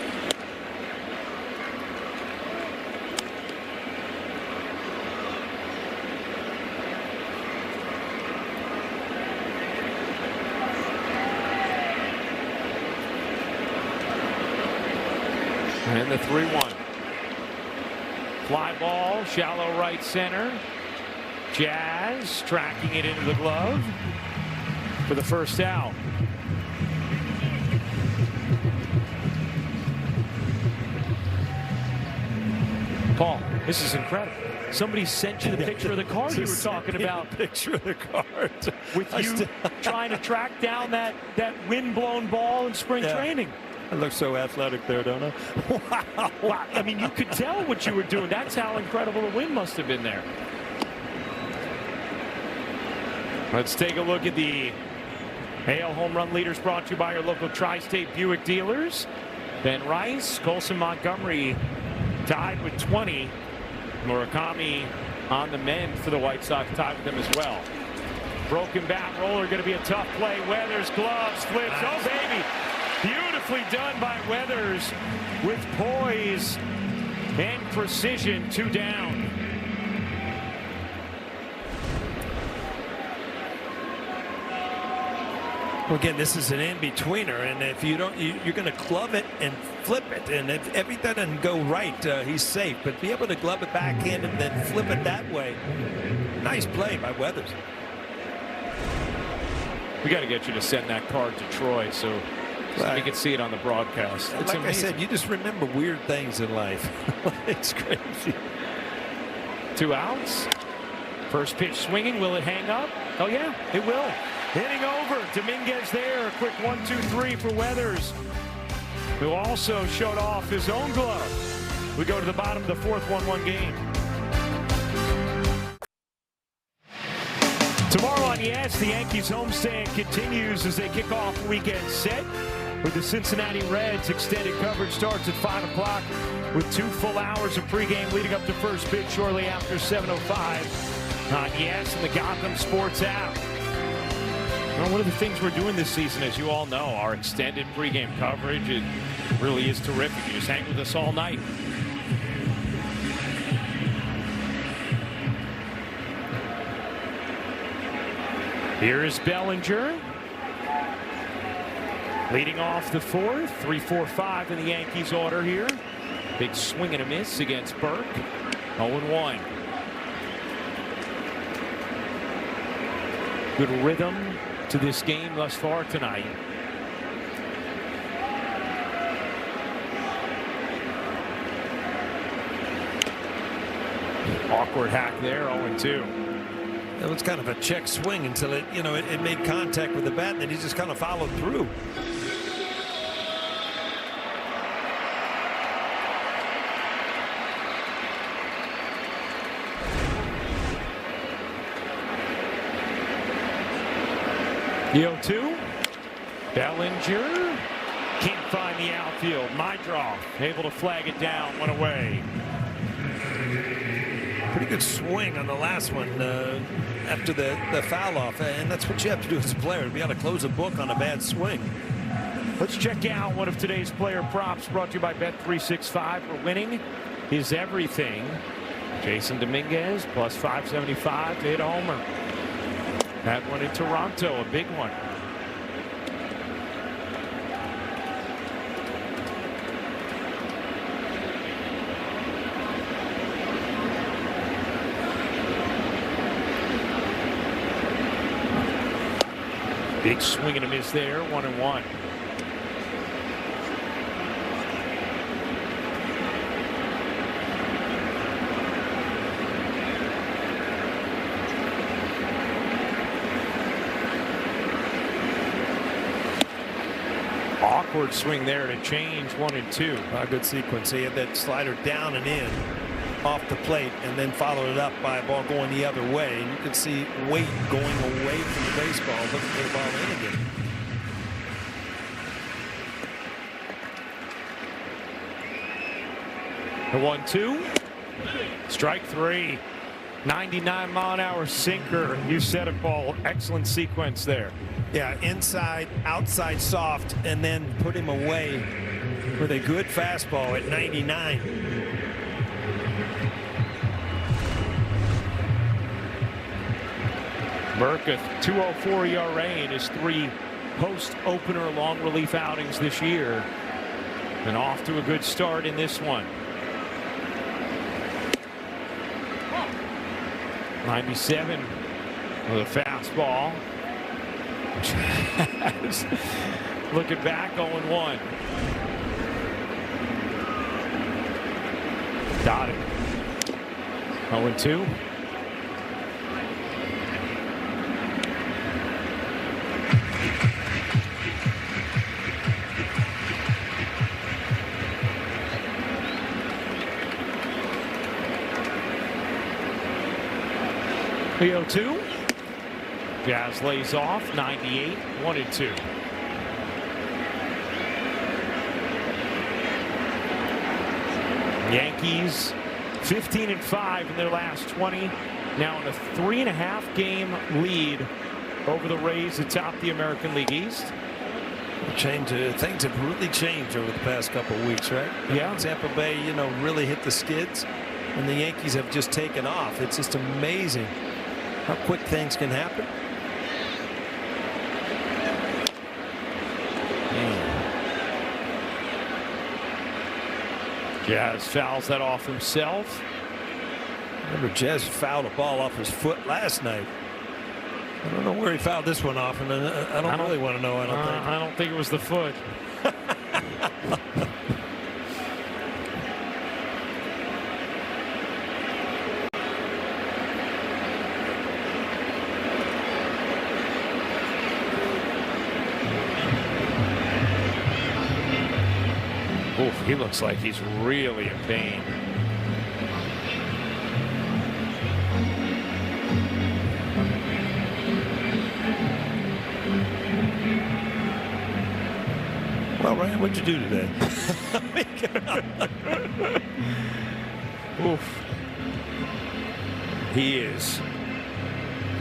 And the 3-1. Fly ball, shallow right center. Jazz tracking it into the glove for the first out. Paul, this is incredible. Somebody sent you the picture of the card you were talking about. Picture of the card. With you trying to track down that wind-blown ball in spring training. I look so athletic there, don't I? Wow. Wow. I mean, you could tell what you were doing. That's how incredible the wind must have been there. Let's take a look at the AL home run leaders brought to you by your local Tri-State Buick dealers. Ben Rice, Colson Montgomery tied with 20. Murakami on the mend for the White Sox, tied with them as well. Broken bat roller going to be a tough play. Weathers, gloves, flips. Oh, baby. Beautifully done by Weathers with poise and precision. 2 down. Well, again, this is an in-betweener, and if you don't, you're going to glove it and flip it, and if everything doesn't go right, he's safe. But be able to glove it backhand and then flip it that way. Nice play by Weathers. We got to get you to send that card to Troy so you can see it on the broadcast. It's like amazing. I said, you just remember weird things in life. It's crazy. 2 outs. First pitch swinging. Will it hang up? Oh, yeah, it will. Hitting over. Dominguez there. A quick 1-2-3 for Weathers, who also showed off his own glove. We go to the bottom of the fourth, 1-1 game. Tomorrow on Yes, the Yankees homestand continues as they kick off the weekend set with the Cincinnati Reds. Extended coverage starts at 5 o'clock with 2 full hours of pregame leading up to first pitch shortly after 7:05 on Yes and the Gotham Sports app. Well, one of the things we're doing this season, as you all know, our extended pregame coverage. It really is terrific. You just hang with us all night. Here is Bellinger. Leading off the fourth, 3-4-5 in the Yankees order here. Big swing and a miss against Burke. 0-1. Good rhythm to this game thus far tonight. Awkward hack there, 0-2. It was kind of a check swing until it made contact with the bat, and then he just kind of followed through. The 0-2. Bellinger can't find the outfield. Mydroff able to flag it down, one away. Pretty good swing on the last one after the foul off, and that's what you have to do as a player, to be able to close a book on a bad swing. Let's check out one of today's player props brought to you by Bet365. For winning is everything. Jason Dominguez plus 575 to hit a homer. That one in Toronto, a big one. Big swing and a miss there, 1-1. Awkward swing there to change, 1-2. A good sequence. He had that slider down and in off the plate, and then followed it up by a ball going the other way. And you could see weight going away from the baseball, looking for the ball in again. The 1-2. Strike 3. 99-mile-an-hour sinker. You said it, Paul. Excellent sequence there. Yeah, inside, outside soft, and then put him away with a good fastball at 99. Burke, a 2.04 ERA in his 3 post-opener long relief outings this year. And off to a good start in this one. 97 with a fastball. Looking back, 0-1. Got it. 0-2. The 0-2. Jazz lays off, 98, 1-2. Yankees 15-5 in their last 20. Now in a 3.5 game lead over the Rays atop the American League East. Things have really changed over the past couple of weeks, right? Yeah. Tampa Bay, really hit the skids, and the Yankees have just taken off. It's just amazing how quick things can happen. Jazz fouls that off himself. Remember, Jazz fouled a ball off his foot last night. I don't know where he fouled this one off, and I don't really want to know. I don't think it was the foot. He looks like he's really in pain. Well, Ryan, what'd you do today? Oof. He is.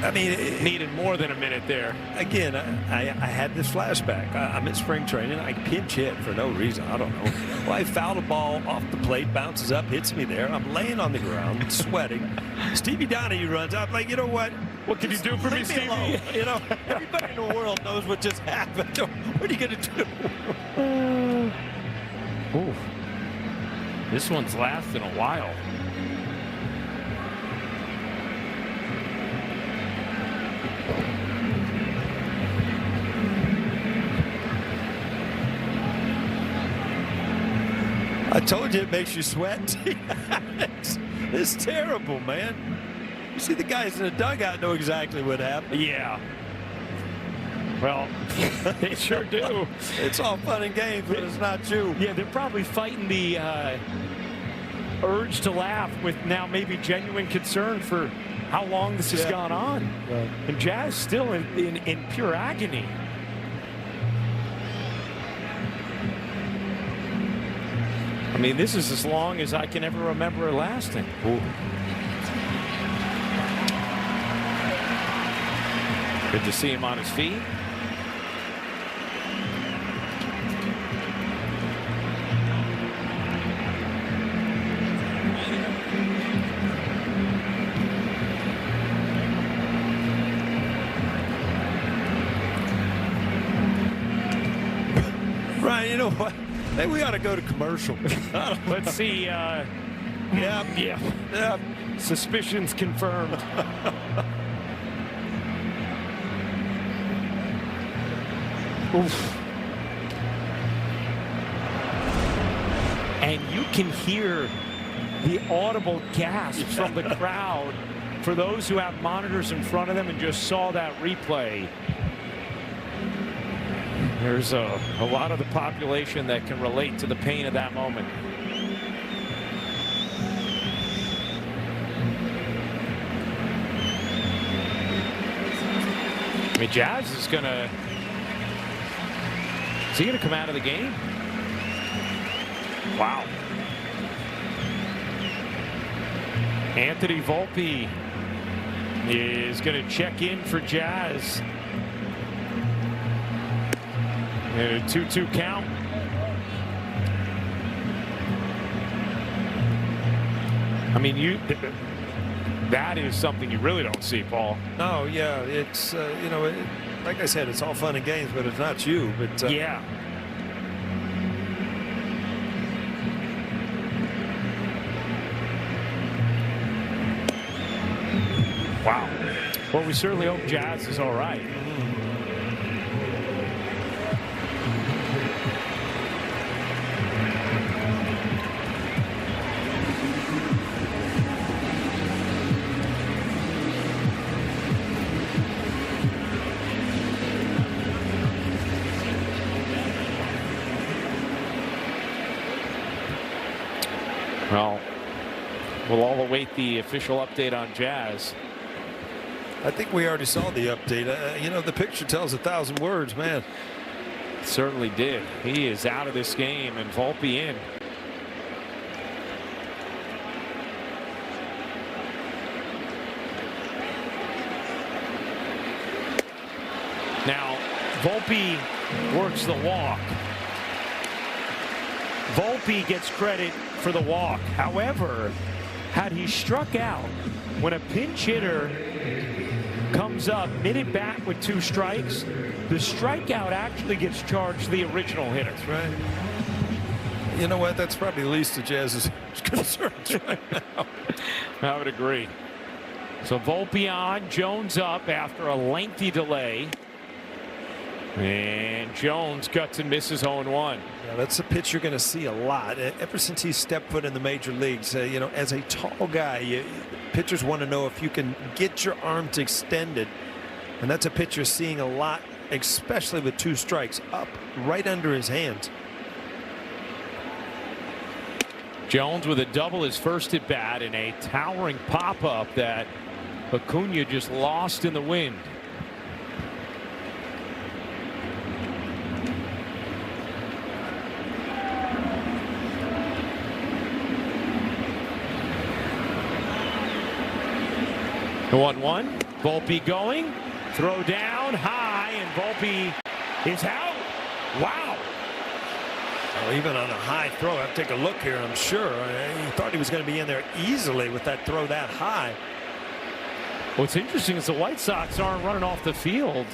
I mean, Needed more than a minute there. again, I had this flashback. I'm at spring training. I pinch hit for no reason. I don't know. Well, I foul a ball off the plate, bounces up, hits me there. I'm laying on the ground, sweating. Stevie Donahue runs out. I'm like, you know what? What can you do for me, Leave Stevie? alone. You know, everybody in the world knows what just happened. What are you going to do? Ooh. This one's lasting a while. I told you it makes you sweat. It's terrible, man. You see the guys in the dugout know exactly what happened. Yeah. Well, they sure do. It's all fun and games, but it's not you. Yeah, they're probably fighting the urge to laugh with now maybe genuine concern for how long this has gone on. Right. And Jazz still in pure agony. I mean, this is as long as I can ever remember it lasting. Ooh. Good to see him on his feet. Ryan, you know what? Maybe we ought to go to commercial. Let's see. Yeah. Suspicions confirmed. Oof. And you can hear the audible gasps from the crowd for those who have monitors in front of them and just saw that replay. There's a lot of the population that can relate to the pain of that moment. I mean, Jazz is gonna come out of the game? Wow. Anthony Volpe is going to check in for Jazz. A 2-2 count. I mean, that is something you really don't see, Paul. No, yeah, it's you know, like I said, it's all fun and games, but it's not you. But yeah. Wow. Well, we certainly hope Jazz is all right. Well, we'll all await the official update on Jazz. I think we already saw the update. You know, the picture tells 1,000 words, man. Certainly did. He is out of this game and Volpe in. Now, Volpe works the walk. Volpe gets credit for the walk. However, had he struck out when a pinch hitter comes up mid bat with 2 strikes, the strikeout actually gets charged to the original hitter. That's right. You know what? That's probably the least of Jazz's concerns right now. I would agree. So Volpe on, Jones up after a lengthy delay. And Jones cuts and misses 0-1. Yeah, that's a pitch you're going to see a lot. Ever since he stepped foot in the major leagues, you know, as a tall guy, pitchers want to know if you can get your arms extended. And that's a pitch you're seeing a lot, especially with 2 strikes up right under his hands. Jones with a double his first at bat and a towering pop-up that Acuna just lost in the wind. The 1-1. Volpe going. Throw down high, and Volpe is out. Wow. Well, even on a high throw, I'll take a look here. I'm sure he thought he was going to be in there easily with that throw that high. What's interesting is the White Sox aren't running off the field.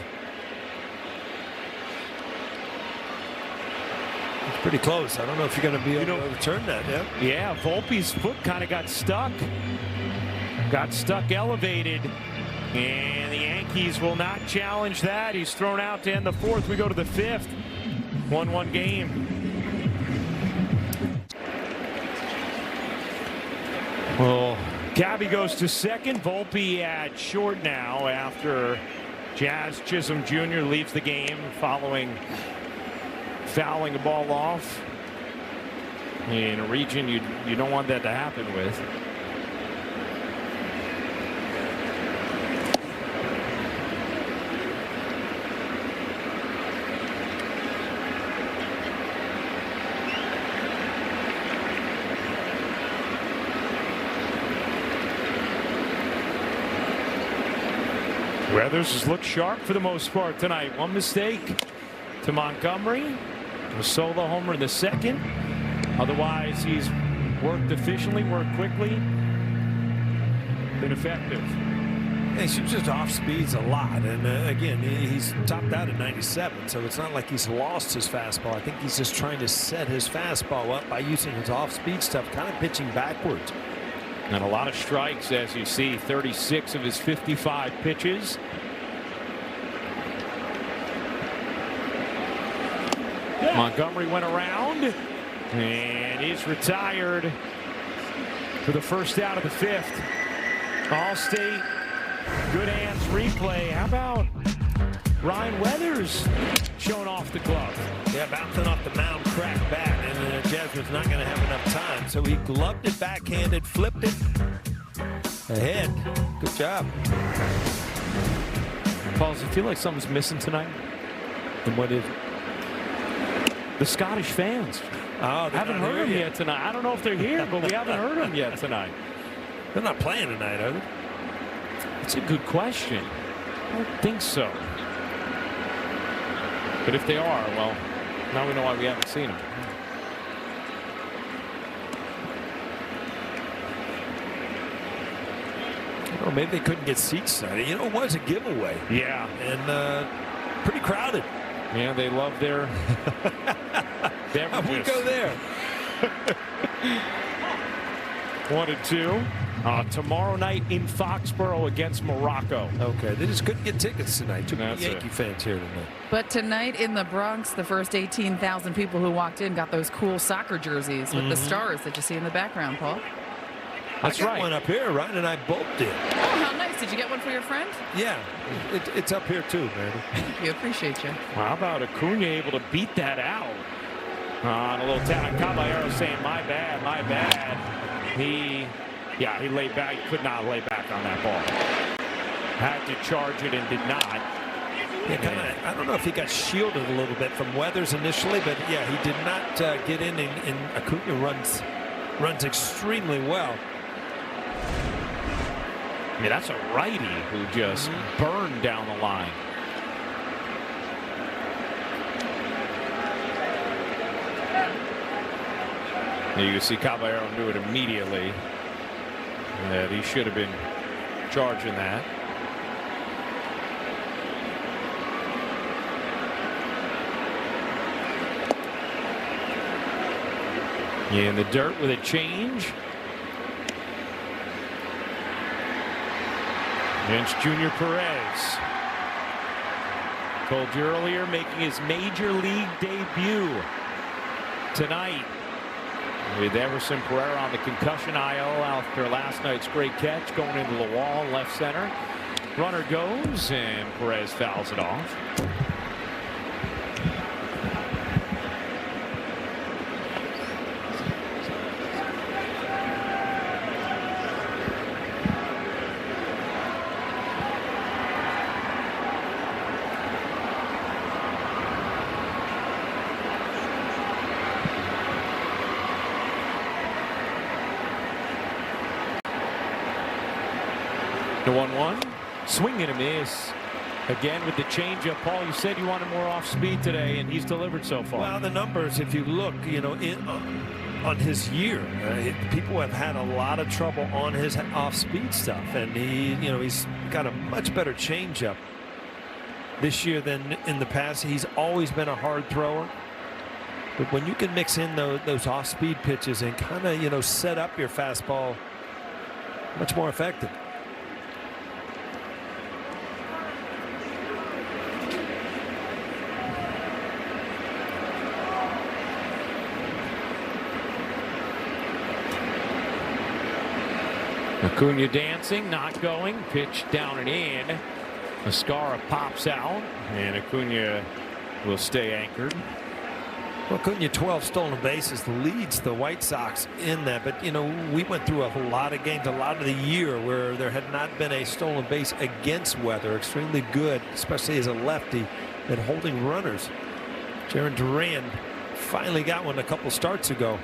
It's pretty close. I don't know if you're going to be able to overturn that. Yeah, Volpe's foot kind of got stuck. Got stuck elevated. And the Yankees will not challenge that. He's thrown out to end the fourth. We go to the fifth. 1-1 game. Well, Cabby goes to second. Volpe at short now after Jazz Chisholm Jr. leaves the game following fouling the ball off in a region you don't want that to happen with. Weathers has looked sharp for the most part tonight. One mistake to Montgomery. A solo homer in the second. Otherwise, he's worked efficiently, worked quickly, been effective. He shoots off speeds a lot, and again, he's topped out at 97, so it's not like he's lost his fastball. I think he's just trying to set his fastball up by using his off-speed stuff, kind of pitching backwards. And a lot of strikes, as you see, 36 of his 55 pitches. Montgomery went around and is retired for the first out of the fifth. All-State good hands replay. How about Ryan Weathers showing off the glove? Yeah, bouncing off the mound, cracked bat, and Jasmine's not going to have enough time. So he gloved it backhanded, flipped it ahead. Good job. Paul, does it feel like something's missing tonight? And what is it? The Scottish fans. Oh, haven't heard them yet tonight. I don't know if they're here, but we haven't heard them yet tonight. They're not playing tonight, are they? That's a good question. I don't think so. But if they are, well, now we know why we haven't seen them. Well, maybe they couldn't get seats tonight. You know, it was a giveaway. Yeah. And pretty crowded. Yeah, they love their beverages. I won't go there. 1-2. Tomorrow night in Foxborough against Morocco. Okay, they just couldn't get tickets tonight. Too many Yankee fans here tonight. But tonight in the Bronx, the first 18,000 people who walked in got those cool soccer jerseys with the stars that you see in the background, Paul. That's right. One up here, Ryan and I both did. Oh, how nice. Did you get one for your friend? Yeah, it's up here too, man. Thank you. Appreciate you. Well, how about Acuna able to beat that out? On a little tap. Caballero saying, my bad, my bad. He laid back. He could not lay back on that ball. Had to charge it and did not. Yeah, I don't know if he got shielded a little bit from Weathers initially, but yeah, he did not get in, and Acuna runs extremely well. I mean, that's a righty who just burned down the line. You can see Caballero do it immediately. That he should have been charging that. In the dirt with a change. Against Junior Perez. Told you earlier, making his major league debut tonight. With Everson Pereira on the concussion IL after last night's great catch going into the wall left center. Runner goes and Perez fouls it off. The 1-1. Swing and a miss. Again with the changeup. Paul, you said you wanted more off speed today, and he's delivered so far. Well, the numbers, if you look, on his year, people have had a lot of trouble on his off-speed stuff, and he's got a much better changeup this year than in the past. He's always been a hard thrower, but when you can mix in those off-speed pitches and kind of set up your fastball, much more effective. Acuna dancing, not going. Pitch down and in. Mascara pops out, and Acuna will stay anchored. Well, Acuna, 12 stolen bases, leads the White Sox in that. But, we went through a lot of games, a lot of the year where there had not been a stolen base against Weather. Extremely good, especially as a lefty, at holding runners. Jaron Duran finally got one a couple starts ago.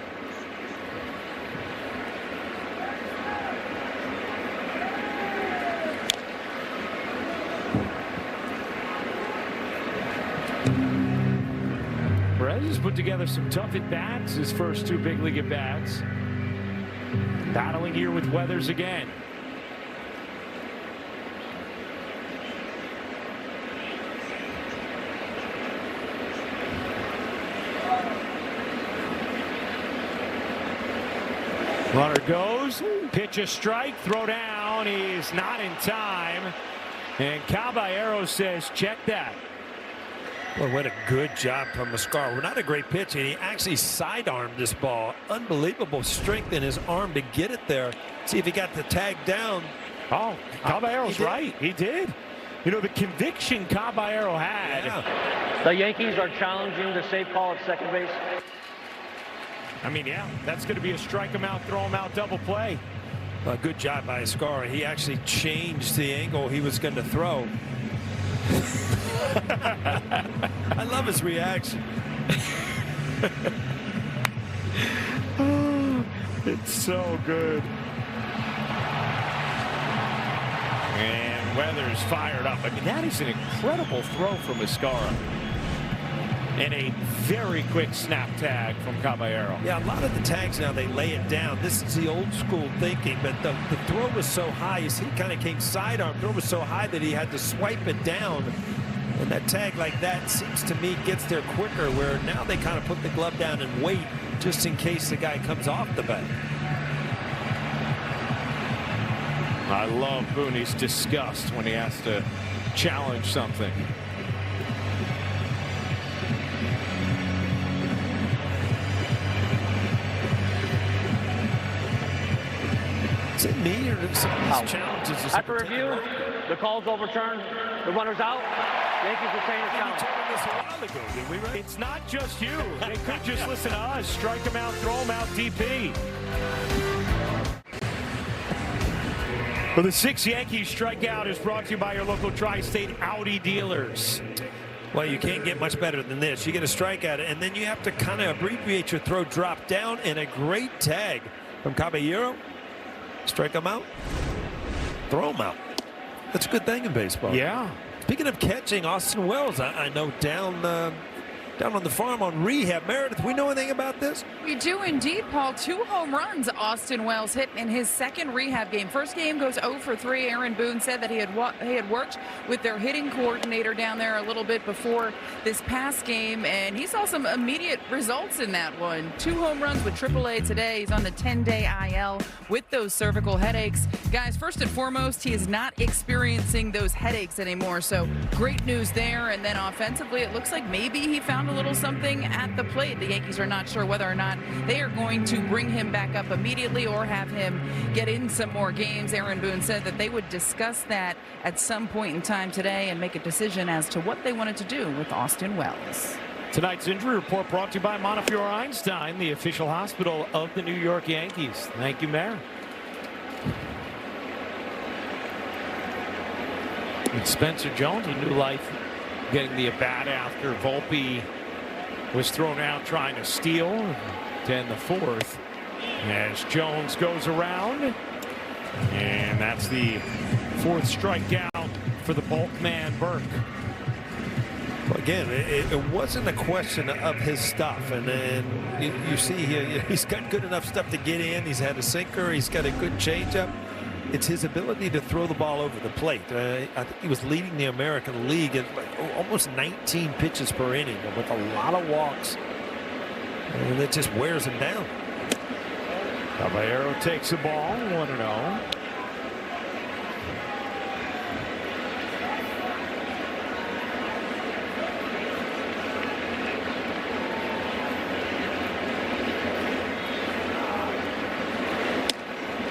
Perez put together some tough at-bats, his first 2 big league at-bats. Battling here with Weathers again. Runner goes, pitch a strike, throw down, he's not in time. And Caballero says, check that. Well, what a good job from Mascara. Not a great pitch, and he actually sidearmed this ball. Unbelievable strength in his arm to get it there. See if he got the tag down. Oh, Caballero's right. He did. The conviction Caballero had. Yeah. The Yankees are challenging the safe call at second base. I mean, yeah, that's going to be a strike him out, throw him out, double play. Good job by Mascara. He actually changed the angle he was going to throw. I love his reaction. It's so good. And Weathers fired up. I mean, that is an incredible throw from Mascara. And a very quick snap tag from Caballero. Yeah, a lot of the tags now, they lay it down. This is the old school thinking, but the throw was so high. You see, he kind of came sidearm. Throw was so high that he had to swipe it down. And that tag like that seems to me gets there quicker, where now they kind of put the glove down and wait just in case the guy comes off the bat. I love Booney's disgust when he has to challenge something. Is it me or some of these challenges? After review, the call's overturned. The runner's out. Yankees retain the challenge. This a while ago, did we, right? It's not just you. They could just listen to us. Strike him out, throw him out, DP. Well, the 6th Yankees strikeout is brought to you by your local tri-state Audi dealers. Well, you can't get much better than this. You get a strikeout, and then you have to kind of abbreviate your throw, drop down, and a great tag from Caballero. Strike him out, throw him out. That's a good thing in baseball. Yeah. Speaking of catching, Austin Wells, I know down on the farm on rehab. Meredith, we know anything about this? We do indeed, Paul. 2 home runs Austin Wells hit in his second rehab game. First game goes 0 for 3. Aaron Boone said that he had worked with their hitting coordinator down there a little bit before this past game, and he saw some immediate results in that one. 2 home runs with AAA today. He's on the 10-day IL with those cervical headaches. Guys, first and foremost, he is not experiencing those headaches anymore, so great news there. And then offensively, it looks like maybe he found a little something at the plate. The Yankees are not sure whether or not they are going to bring him back up immediately or have him get in some more games. Aaron Boone said that they would discuss that at some point in time today and make a decision as to what they wanted to do with Austin Wells. Tonight's injury report brought to you by Montefiore Einstein, the official hospital of the New York Yankees. Thank you, Mayor. And Spencer Jones, a new life, getting the at-bat after Volpe was thrown out trying to steal to end the 4th. As Jones goes around, and that's the 4th strikeout for the bulk man, Burke. Well, again, it wasn't a question of his stuff. And then you see here, he's got good enough stuff to get in. He's had a sinker. He's got a good changeup. It's his ability to throw the ball over the plate. I think he was leading the American League at almost 19 pitches per inning with a lot of walks. And it just wears him down. Caballero takes the ball, 1-0.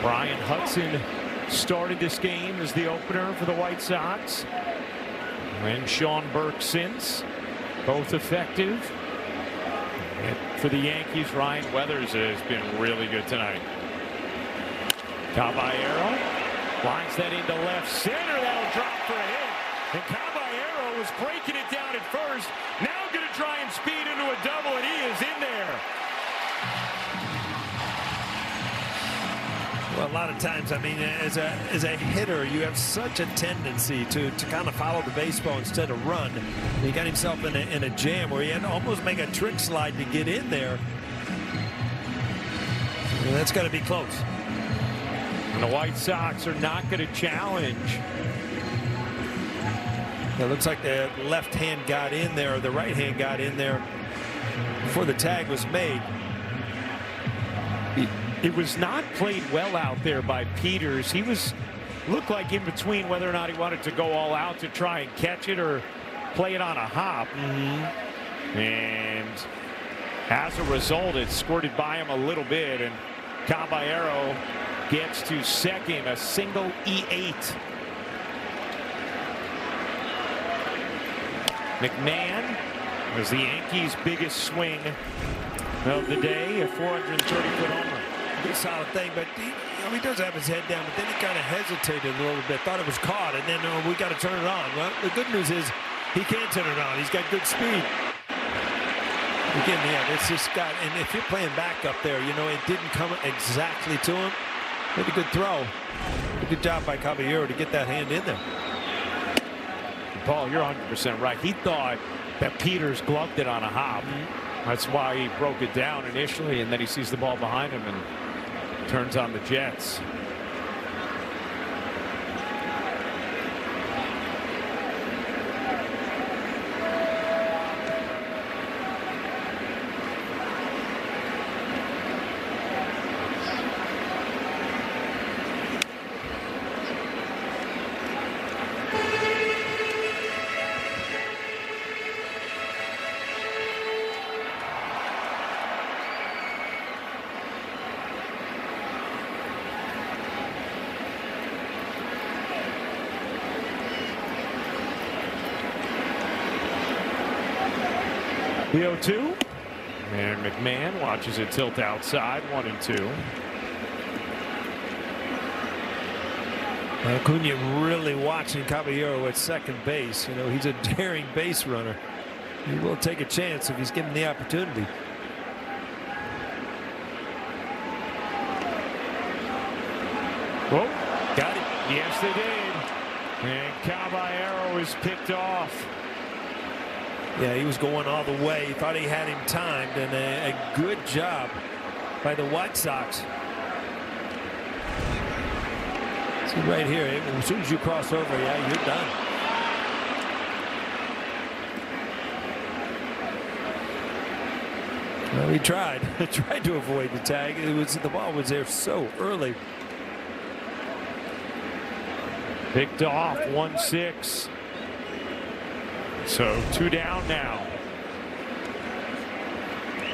Brian Hudson started this game as the opener for the White Sox. And Sean Burke since. Both effective. And for the Yankees, Ryan Weathers has been really good tonight. Caballero lines that into left center. That'll drop for a hit. And Caballero was breaking it down at first. Now going to try and speed into a double, and he is in there. Well, a lot of times, I mean, as a hitter, you have such a tendency to kind of follow the baseball instead of run. He got himself in a jam where he had to almost make a trick slide to get in there. And that's got to be close. And the White Sox are not going to challenge. It looks like the left hand got in there, or the right hand got in there before the tag was made. It was not played well out there by Peters. He looked like in between whether or not he wanted to go all out to try and catch it or play it on a hop. And as a result, it squirted by him a little bit, and Caballero gets to second, a single E8. McMahon was the Yankees' biggest swing of the day, a 430-foot homer. Good solid thing, but he does have his head down, but then he kind of hesitated a little bit, thought it was caught, and then we got to turn it on. Well, the good news is he can turn it on. He's got good speed. Again, yeah, it's just got, and if you're playing back up there, you know, it didn't come exactly to him. Made a good throw. A good job by Caballero to get that hand in there. Paul, you're 100% right. He thought that Peters gloved it on a hop. That's why he broke it down initially, and then he sees the ball behind him and turns on the Jets. The 0-2, and McMahon watches it tilt outside, 1-2. Acuna really watching Caballero at second base. You know, he's a daring base runner. He will take a chance if he's given the opportunity. Oh, got it. Yes, they did. And Caballero is picked off. Yeah, he was going all the way. He thought he had him timed, and a good job by the White Sox. See right here, as soon as you cross over, yeah, you're done. Well, he tried. He tried to avoid the tag. The ball was there so early. Picked off, 1-6. So 2 down now.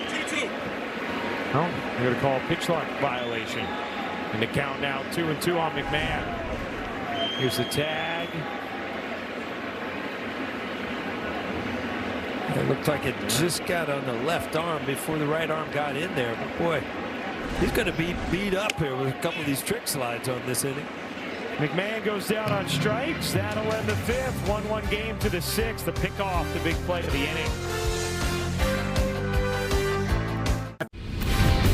2-2. Oh, they're going to call a pitch clock violation. And the count now 2-2 on McMahon. Here's the tag. It looked like it just got on the left arm before the right arm got in there. But boy, he's going to be beat up here with a couple of these trick slides on this inning. McMahon goes down on strikes. That'll end the 5th. 1-1 game to the 6th. The pickoff, the big play of the inning.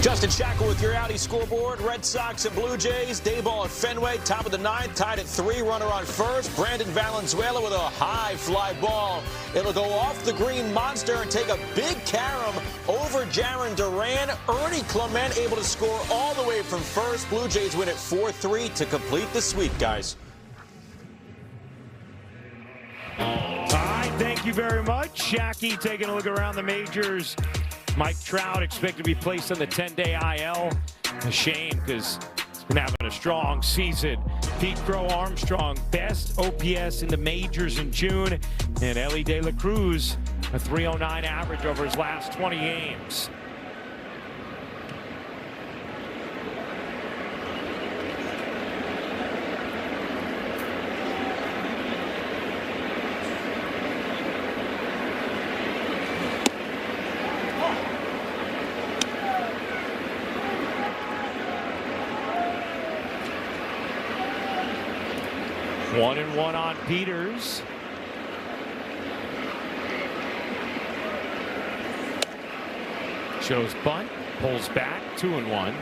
Justin Shackle with your Audi scoreboard. Red Sox and Blue Jays. Day ball at Fenway. Top of the ninth. Tied at 3. Runner on first. Brandon Valenzuela with a high fly ball. It'll go off the green monster and take a big carom over Jarren Duran. Ernie Clement able to score all the way from first. Blue Jays win at 4-3 to complete the sweep, guys. All right, thank you very much. Shacky taking a look around the majors. Mike Trout expected to be placed on the 10-day IL. A shame because he's been having a strong season. Pete Crow Armstrong, best OPS in the majors in June. And Ellie De La Cruz, a .309 average over his last 20 games. One and one on Peters. Shows bunt, pulls back, 2-1.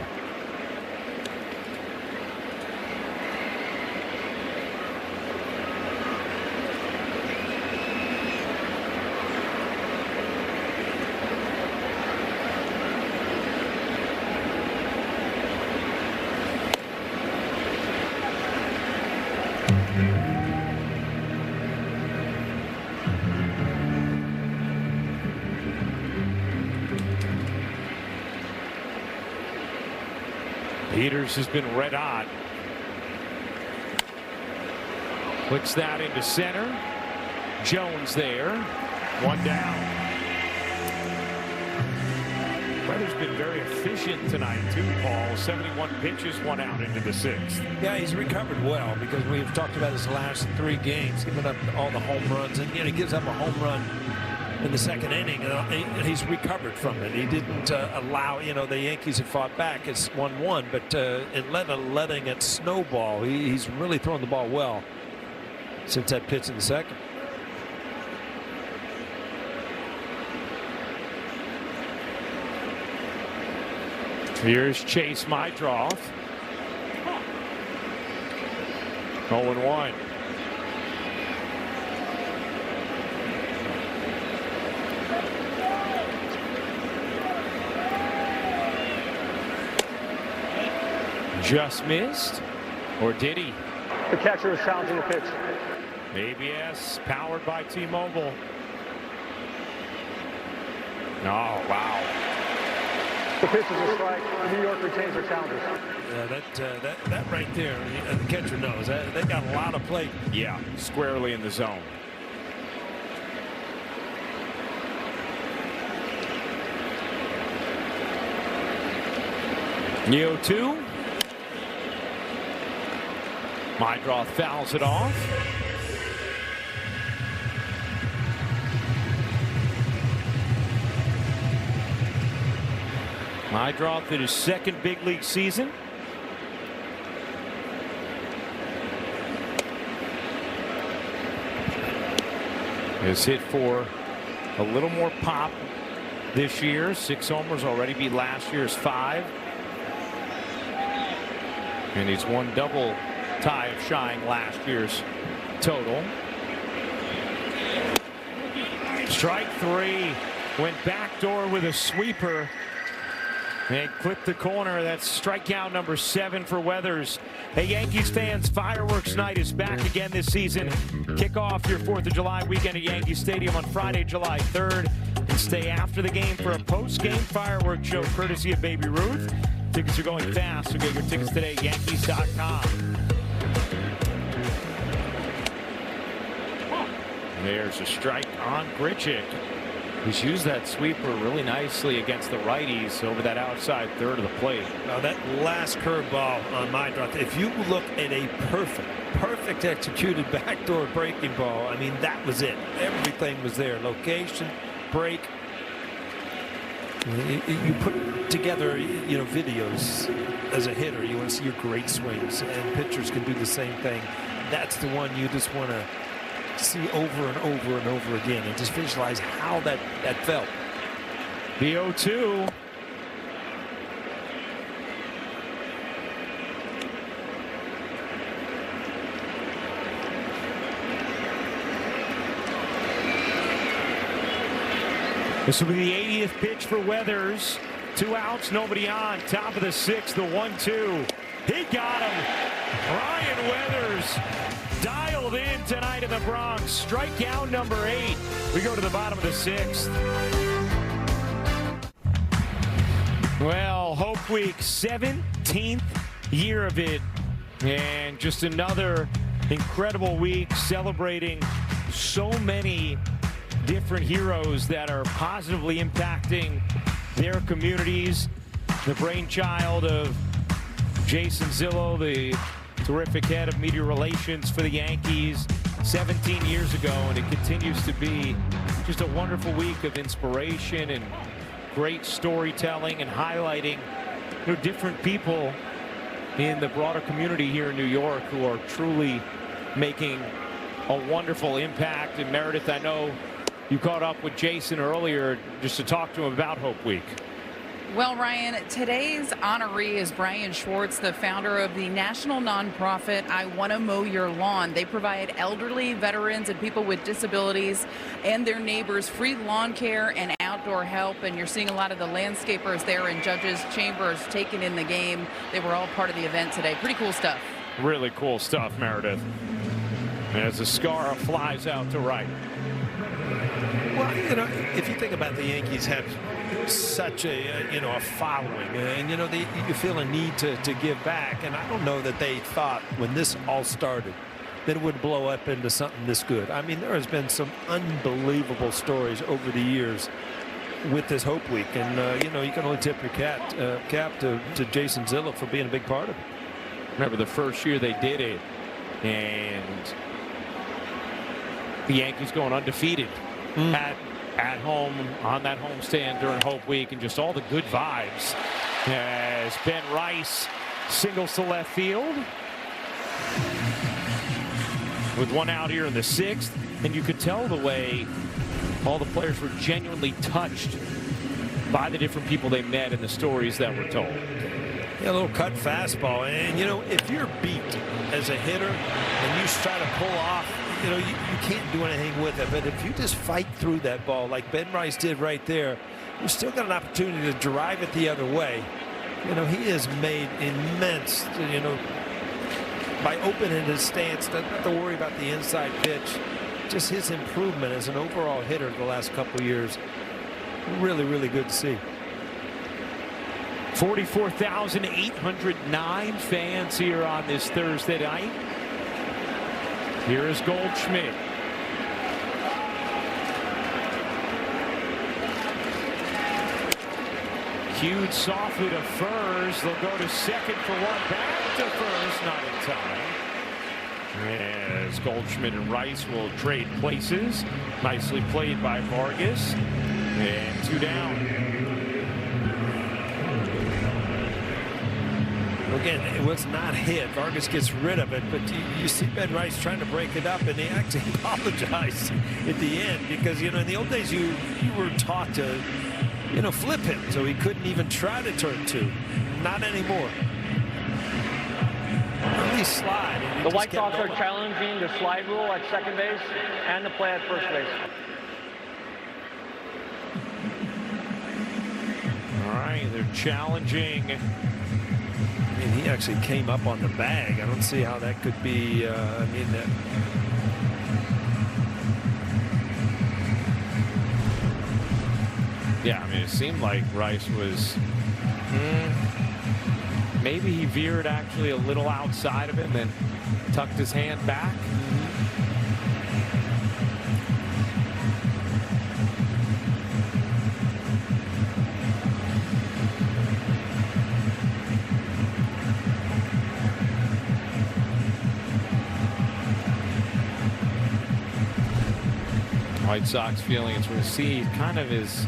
Peters has been red hot. Puts that into center. Jones there. One down. Weather's been very efficient tonight too, Paul. 71 pitches, 1 out into the 6th. Yeah, he's recovered well because we've talked about his last 3 games, giving up all the home runs, and he gives up a home run in the second inning, and he's recovered from it. He didn't allow, the Yankees had fought back. It's 1-1, but letting it snowball, he's really thrown the ball well since that pitch in the second. Here's Chase Mydroth. 0-1. Just missed, or did he? The catcher is challenging the pitch. ABS powered by T-Mobile. Oh, wow. The pitch is a strike. New York retains their challengers. That right there, the catcher knows. They got a lot of play. Yeah, squarely in the zone. Neo 2. Mydroth fouls it off. Mydroth in his second big league season. Is hit for a little more pop this year. 6 homers, already beat last year's 5. And he's one double tie of shying last year's total. Strike 3. Went backdoor with a sweeper and clipped the corner. That's strikeout number 7 for Weathers. Hey, Yankees fans, fireworks night is back again this season. Kick off your 4th of July weekend at Yankee Stadium on Friday, July 3rd. And stay after the game for a post-game fireworks show courtesy of Baby Ruth. Tickets are going fast, so get your tickets today at Yankees.com. There's a strike on Grichuk. He's used that sweeper really nicely against the righties over that outside third of the plate. Now that last curveball on Mydroth, if you look at a perfect executed backdoor breaking ball, I mean, that was it. Everything was there. Location, break. You put together, videos as a hitter. You want to see your great swings, and pitchers can do the same thing. That's the one you just want to see over and over and over again, and just visualize how that felt. The 0-2. This will be the 80th pitch for Weathers. 2 outs, nobody on. Top of the 6th, the 1-2. He got him. Ryan Weathers dialed in tonight in the Bronx. Strikeout number 8. We go to the bottom of the 6th. Well, Hope Week, 17th year of it. And just another incredible week celebrating so many different heroes that are positively impacting their communities. The brainchild of Jason Zillo, the terrific head of media relations for the Yankees 17 years ago, and it continues to be just a wonderful week of inspiration and great storytelling and highlighting different people in the broader community here in New York who are truly making a wonderful impact. And Meredith, I know you caught up with Jason earlier just to talk to him about Hope Week. Well, Ryan, today's honoree is Brian Schwartz, the founder of the national nonprofit I Want to Mow Your Lawn. They provide elderly, veterans, and people with disabilities and their neighbors free lawn care and outdoor help. And you're seeing a lot of the landscapers there in judges' chambers taking in the game. They were all part of the event today. Pretty cool stuff. Really cool stuff, Meredith. As the Scara flies out to right. Well, if you think about the Yankees have such a following, and you feel a need to give back, and I don't know that they thought when this all started that it would blow up into something this good. I mean, there has been some unbelievable stories over the years with this Hope Week, and you can only tip your cap to Jason Zillo for being a big part of it. Remember the first year they did it, and the Yankees going undefeated at home on that homestand during Hope Week, and just all the good vibes as Ben Rice singles to left field with 1 out here in the 6th. And you could tell the way all the players were genuinely touched by the different people they met and the stories that were told. Yeah, a little cut fastball, and if you're beat as a hitter and you try to pull off, you can't do anything with it. But if you just fight through that ball like Ben Rice did right there, you still got an opportunity to drive it the other way. He has made immense, by opening his stance, doesn't have to worry about the inside pitch. Just his improvement as an overall hitter the last couple of years. Really, really good to see. 44,809 fans here on this Thursday night. Here is Goldschmidt. Cued softly to first. They'll go to second for 1. Back to first. Not in time. As Goldschmidt and Rice will trade places. Nicely played by Vargas. And 2 down. Again, it was not hit. Vargas gets rid of it, but you see Ben Rice trying to break it up, and he actually apologized at the end because, in the old days, you were taught to, flip him, so he couldn't even try to turn 2. Not anymore. At least slide. The White Sox are challenging the slide rule at second base and the play at first base. All right, they're challenging. He actually came up on the bag. I don't see how that could be. Yeah, it seemed like Rice was. Maybe he veered actually a little outside of it and then tucked his hand back. White Sox feeling it's received kind of is.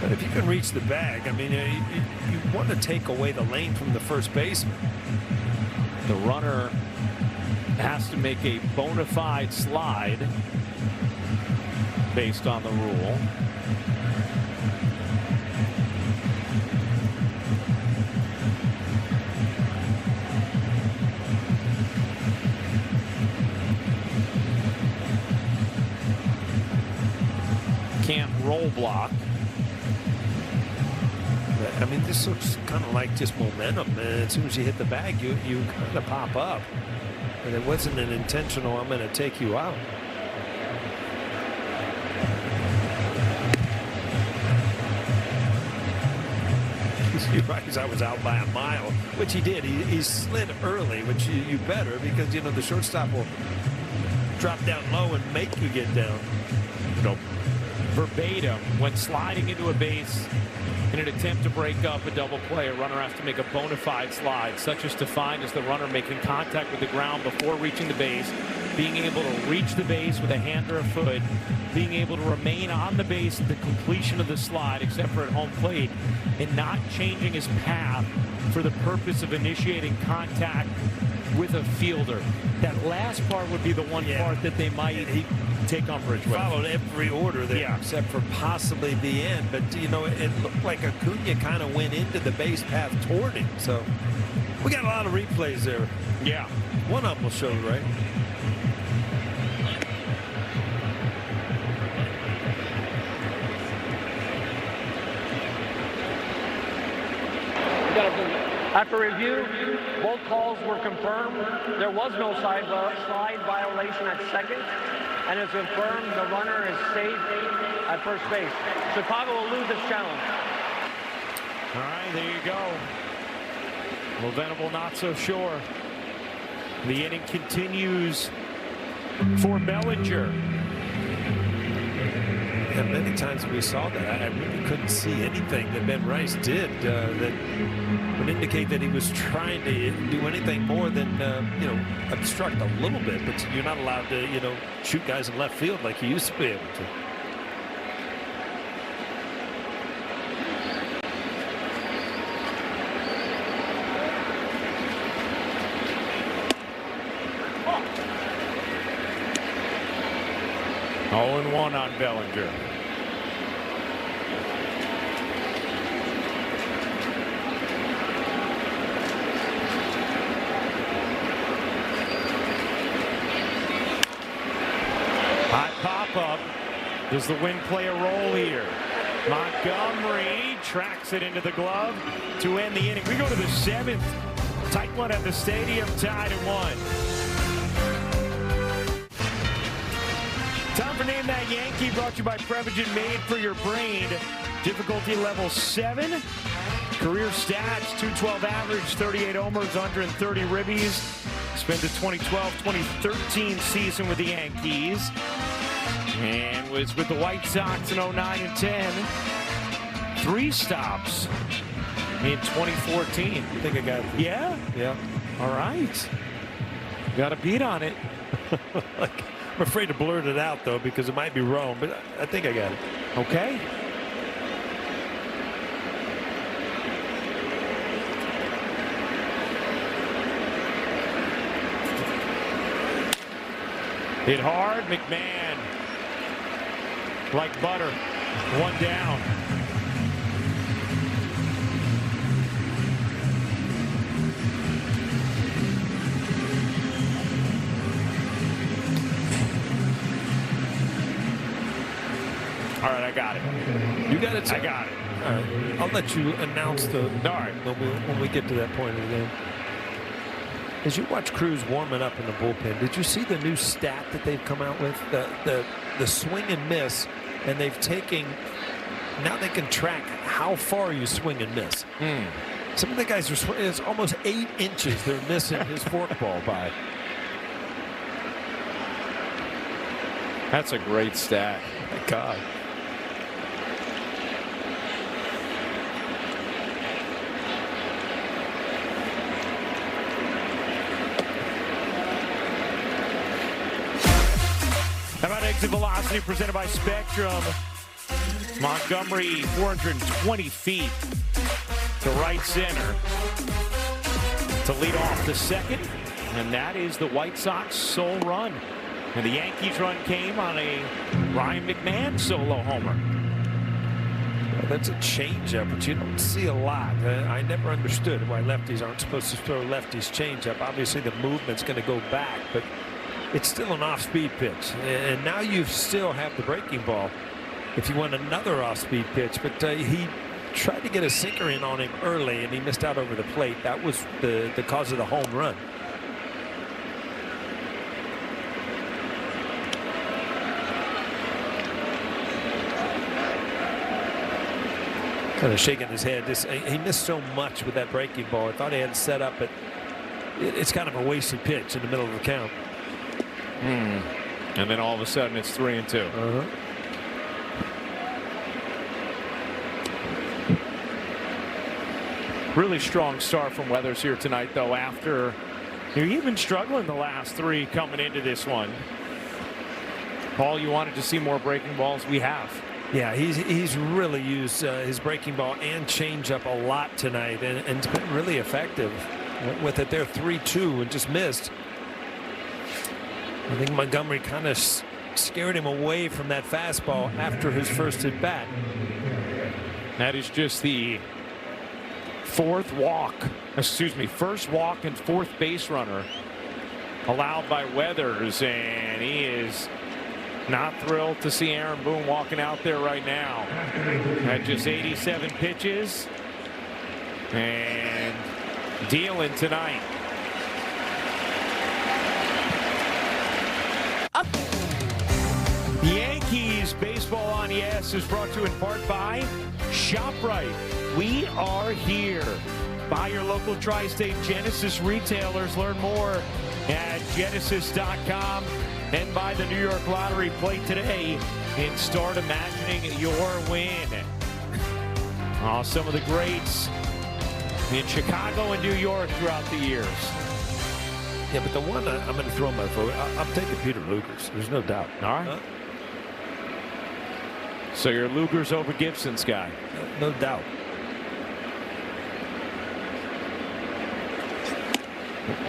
But if you can reach the bag, you want to take away the lane from the first baseman. The runner has to make a bona fide slide based on the rule. Can't roll hole block. I mean, this looks kind of like just momentum. And as soon as you hit the bag, you kind of pop up. And it wasn't an intentional, I'm going to take you out. You're right, I was out by a mile, which he did. He slid early, which you better, because, you know, the shortstop will drop down low and make you get down. You know, verbatim, when sliding into a base in an attempt to break up a double play, a runner has to make a bona fide slide, such as defined as the runner making contact with the ground before reaching the base, being able to reach the base with a hand or a foot, being able to remain on the base at the completion of the slide, except for at home plate, and not changing his path for the purpose of initiating contact with a fielder. That last part would be the one part that they might take umbrage with. Followed every order there, except for possibly the end. But, you know, it looked like Acuna kind of went into the base path toward him. So we got a lot of replays there. Yeah. One of them will show, right? After review, both calls were confirmed. There was no slide violation at second, and it's confirmed the runner is safe at first base. Chicago will lose its challenge. All right, there you go. Well, Venable not so sure. The inning continues for Bellinger. And many times we saw that. I really couldn't see anything that Ben Rice did that would indicate that he was trying to do anything more than, you know, obstruct a little bit. But you're not allowed to, you know, shoot guys in left field like you used to be able to. Oh, 0-1 on Bellinger. Hot pop-up. Does the wind play a role here? Montgomery tracks it into the glove to end the inning. We go to the seventh. Tight one at the stadium, tied at 1. Time for Name That Yankee, brought to you by Prevagen, made for your brain. Difficulty level 7. Career stats, 212 average, 38 homers, 130 ribbies. Spent the 2012-2013 season with the Yankees. And was with the White Sox in 09 and 10. 3 stops in 2014. I think I got it. Yeah? Yeah. All right. Got a beat on it. I'm afraid to blurt it out, though, because it might be wrong, but I think I got it. Okay. Hit hard, McMahon. Like butter. 1 down. All right, I got it. You got it, sir? I got it. All right. I'll let you announce the when we get to that point of the game. As you watch Cruz warming up in the bullpen, did you see the new stat that they've come out with? The swing and miss, and they've taken, now they can track how far you swing and miss. Some of the guys are swinging, it's almost 8 inches they're missing his forkball by. That's a great stat. My God. How about exit velocity presented by Spectrum? Montgomery, 420 feet to right center to lead off the second. And that is the White Sox sole run. And the Yankees run came on a Ryan McMahon solo homer. Well, that's a changeup, but you don't see a lot. I never understood why lefties aren't supposed to throw lefties changeup. Obviously, the movement's going to go back, but it's still an off-speed pitch. And now you still have the breaking ball. if you want another off-speed pitch, but he tried to get a sinker in on him early, and he missed out over the plate. That was the cause of the home run. Kind of shaking his head. He missed so much with that breaking ball. I thought he had it set up, but it's kind of a wasted pitch in the middle of the count. And then all of a sudden it's 3-2. Really strong start from Weathers here tonight, though, after he's been struggling the last 3 coming into this one. Paul, you wanted to see more breaking balls. We have. Yeah, he's really used his breaking ball and changeup a lot tonight, and it's been really effective with it. They're 3-2 and just missed. I think Montgomery kind of scared him away from that fastball after his first at bat. That is just the first walk and fourth base runner allowed by Weathers, and he is not thrilled to see Aaron Boone walking out there right now. At just 87 pitches and dealing tonight. Yankees Baseball on Yes is brought to you in part by ShopRite. We are here. Buy your local tri-state Genesis retailers. Learn more at genesis.com. And by the New York Lottery. Play today and start imagining your win. Some of the greats in Chicago and New York throughout the years. Yeah, but the one I'm going to throw my vote, I'm taking Peter Lugers. There's no doubt. All right. So you're Lugers over Gibson's guy. No doubt.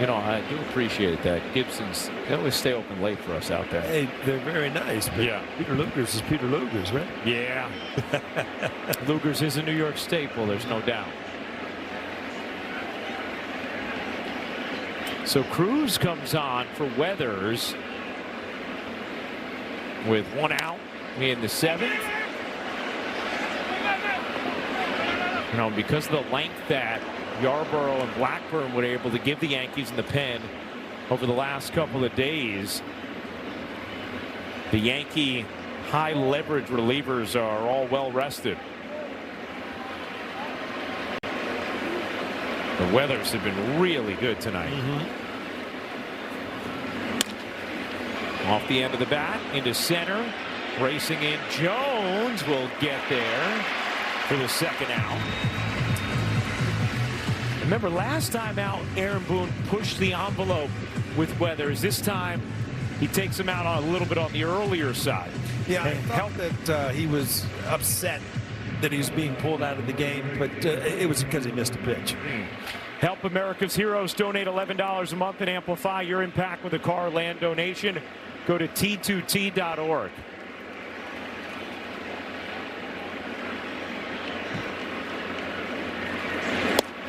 You know, I do appreciate that. Gibson's, they always stay open late for us out there. Hey, they're very nice. But yeah. Peter Lugers is Peter Lugers, right? Yeah. Lugers is a New York staple, there's no doubt. So Cruz comes on for Weathers with 1 out in the 7th. You know, because of the length that Yarborough and Blackburn were able to give the Yankees in the pen over the last couple of days, the Yankee high leverage relievers are all well rested. The Weathers have been really good tonight. Off the end of the bat into center, racing in. Jones will get there for the 2nd out. Remember, last time out, Aaron Boone pushed the envelope with Weathers. This time, he takes him out on a little bit on the earlier side. Yeah, I felt that he was upset that he was being pulled out of the game, but it was because he missed a pitch. Help America's Heroes. Donate $11 a month and amplify your impact with a car land donation. Go to t2t.org.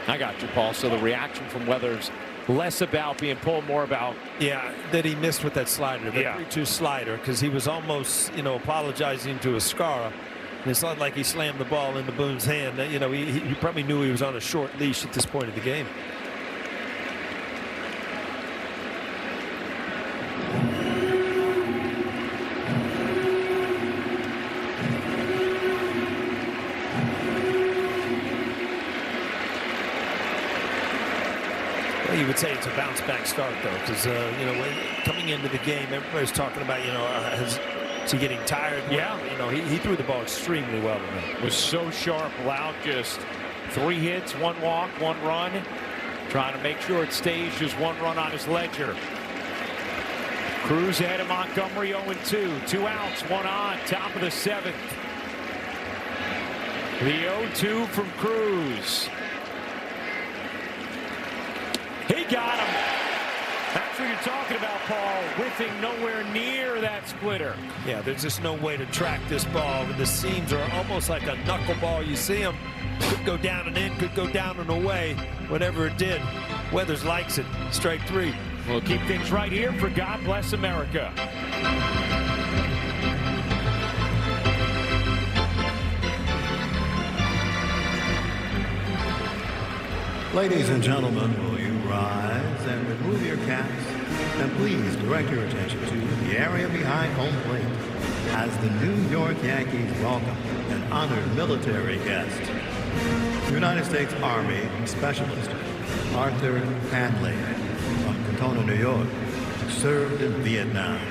I got you, Paul. So the reaction from Weathers, less about being pulled, more about. Yeah, that he missed with that slider, the 3-2 slider, because he was almost, you know, apologizing to Escara. And it's not like he slammed the ball into Boone's hand. You know, he probably knew he was on a short leash at this point of the game. You would say it's a bounce back start, though, because you know, coming into the game, everybody's talking about, you know, is he getting tired? Yeah. You know, he threw the ball extremely well tonight. Was so sharp, allowed just 3 hits, 1 walk, 1 run, trying to make sure it stays just 1 run on his ledger. Cruz ahead of Montgomery, 0-2, 2 outs, 1 on, top of the 7th. The 0-2 from Cruz. He got him. That's what you're talking about, Paul. Whiffing nowhere near that splitter. Yeah, there's just no way to track this ball. The seams are almost like a knuckleball. You see them. Could go down and in, could go down and away. Whatever it did, Weathers likes it. Strike 3. We'll keep things right here for God Bless America. Ladies and gentlemen, will you rise and remove your caps? And please direct your attention to the area behind home plate as the New York Yankees welcome an honored military guest. United States Army Specialist Arthur Hanley from Katona, New York, served in Vietnam.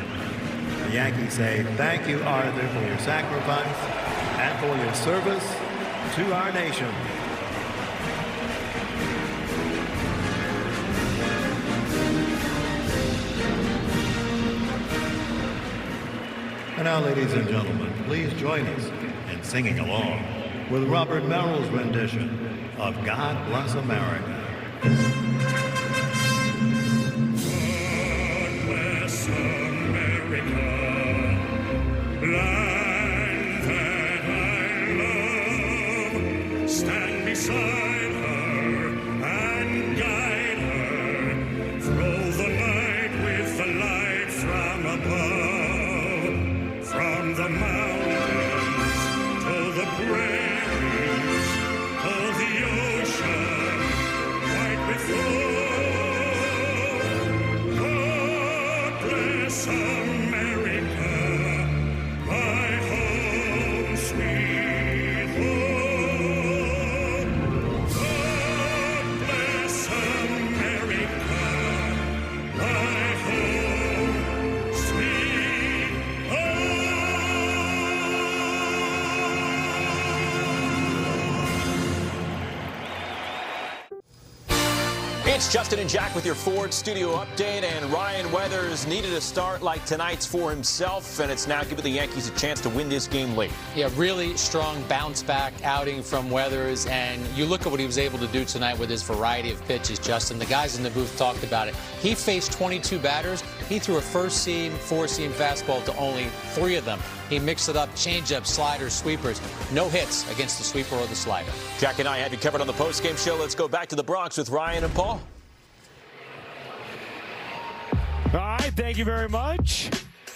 The Yankees say thank you, Arthur, for your sacrifice and for your service to our nation. And now, ladies and gentlemen, please join us in singing along with Robert Merrill's rendition of God Bless America. God bless America, land that I love. Stand beside her and guide her. Through the night with the light from above. From the mountains to the prairies, to the ocean, white with gold. God bless America, my home, sweet home. God bless America, my home, sweet home. It's Justin and Jack with your Ford studio update, and Ryan Weathers needed a start like tonight's for himself, and it's now giving the Yankees a chance to win this game late. Yeah, really strong bounce-back outing from Weathers, and you look at what he was able to do tonight with his variety of pitches, Justin. The guys in the booth talked about it. He faced 22 batters. He threw a first-seam, four-seam fastball to only 3 of them. He mixed it up, changeups, sliders, sweepers. No hits against the sweeper or the slider. Jack and I have you covered on the post-game show. Let's go back to the Bronx with Ryan and Paul. All right, thank you very much,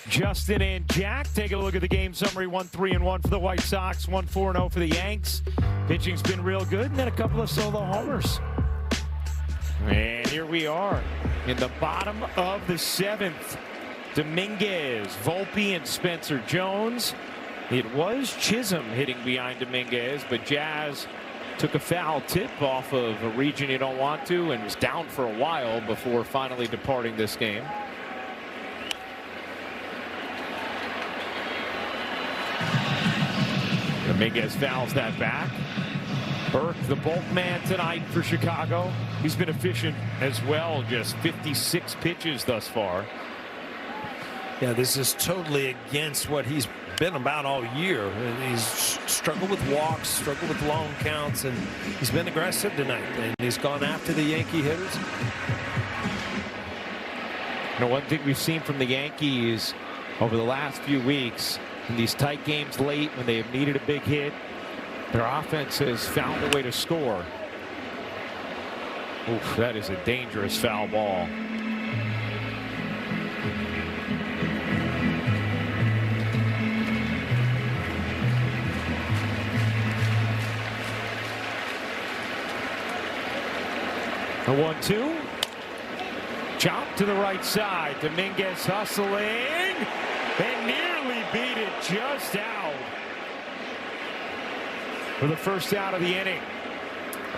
Justin and Jack. Take a look at the game summary. 1-3-1 for the White Sox, 1-4-0 for the Yanks. Pitching's been real good, and then a couple of solo homers. And here we are in the bottom of the 7th. Dominguez, Volpe, and Spencer Jones. It was Chisholm hitting behind Dominguez, but Jazz took a foul tip off of a region you don't want to and was down for a while before finally departing this game. Dominguez fouls that back. Burke, the bulk man tonight for Chicago. He's been efficient as well, just 56 pitches thus far. Yeah, this is totally against what he's been about all year. He's struggled with walks, struggled with long counts, and he's been aggressive tonight. And he's gone after the Yankee hitters. Now, one thing we've seen from the Yankees over the last few weeks, in these tight games late when they have needed a big hit, their offense has found a way to score. Oof, that is a dangerous foul ball. The 1-2. Chop to the right side. Dominguez hustling and nearly beat it just out for the first out of the inning.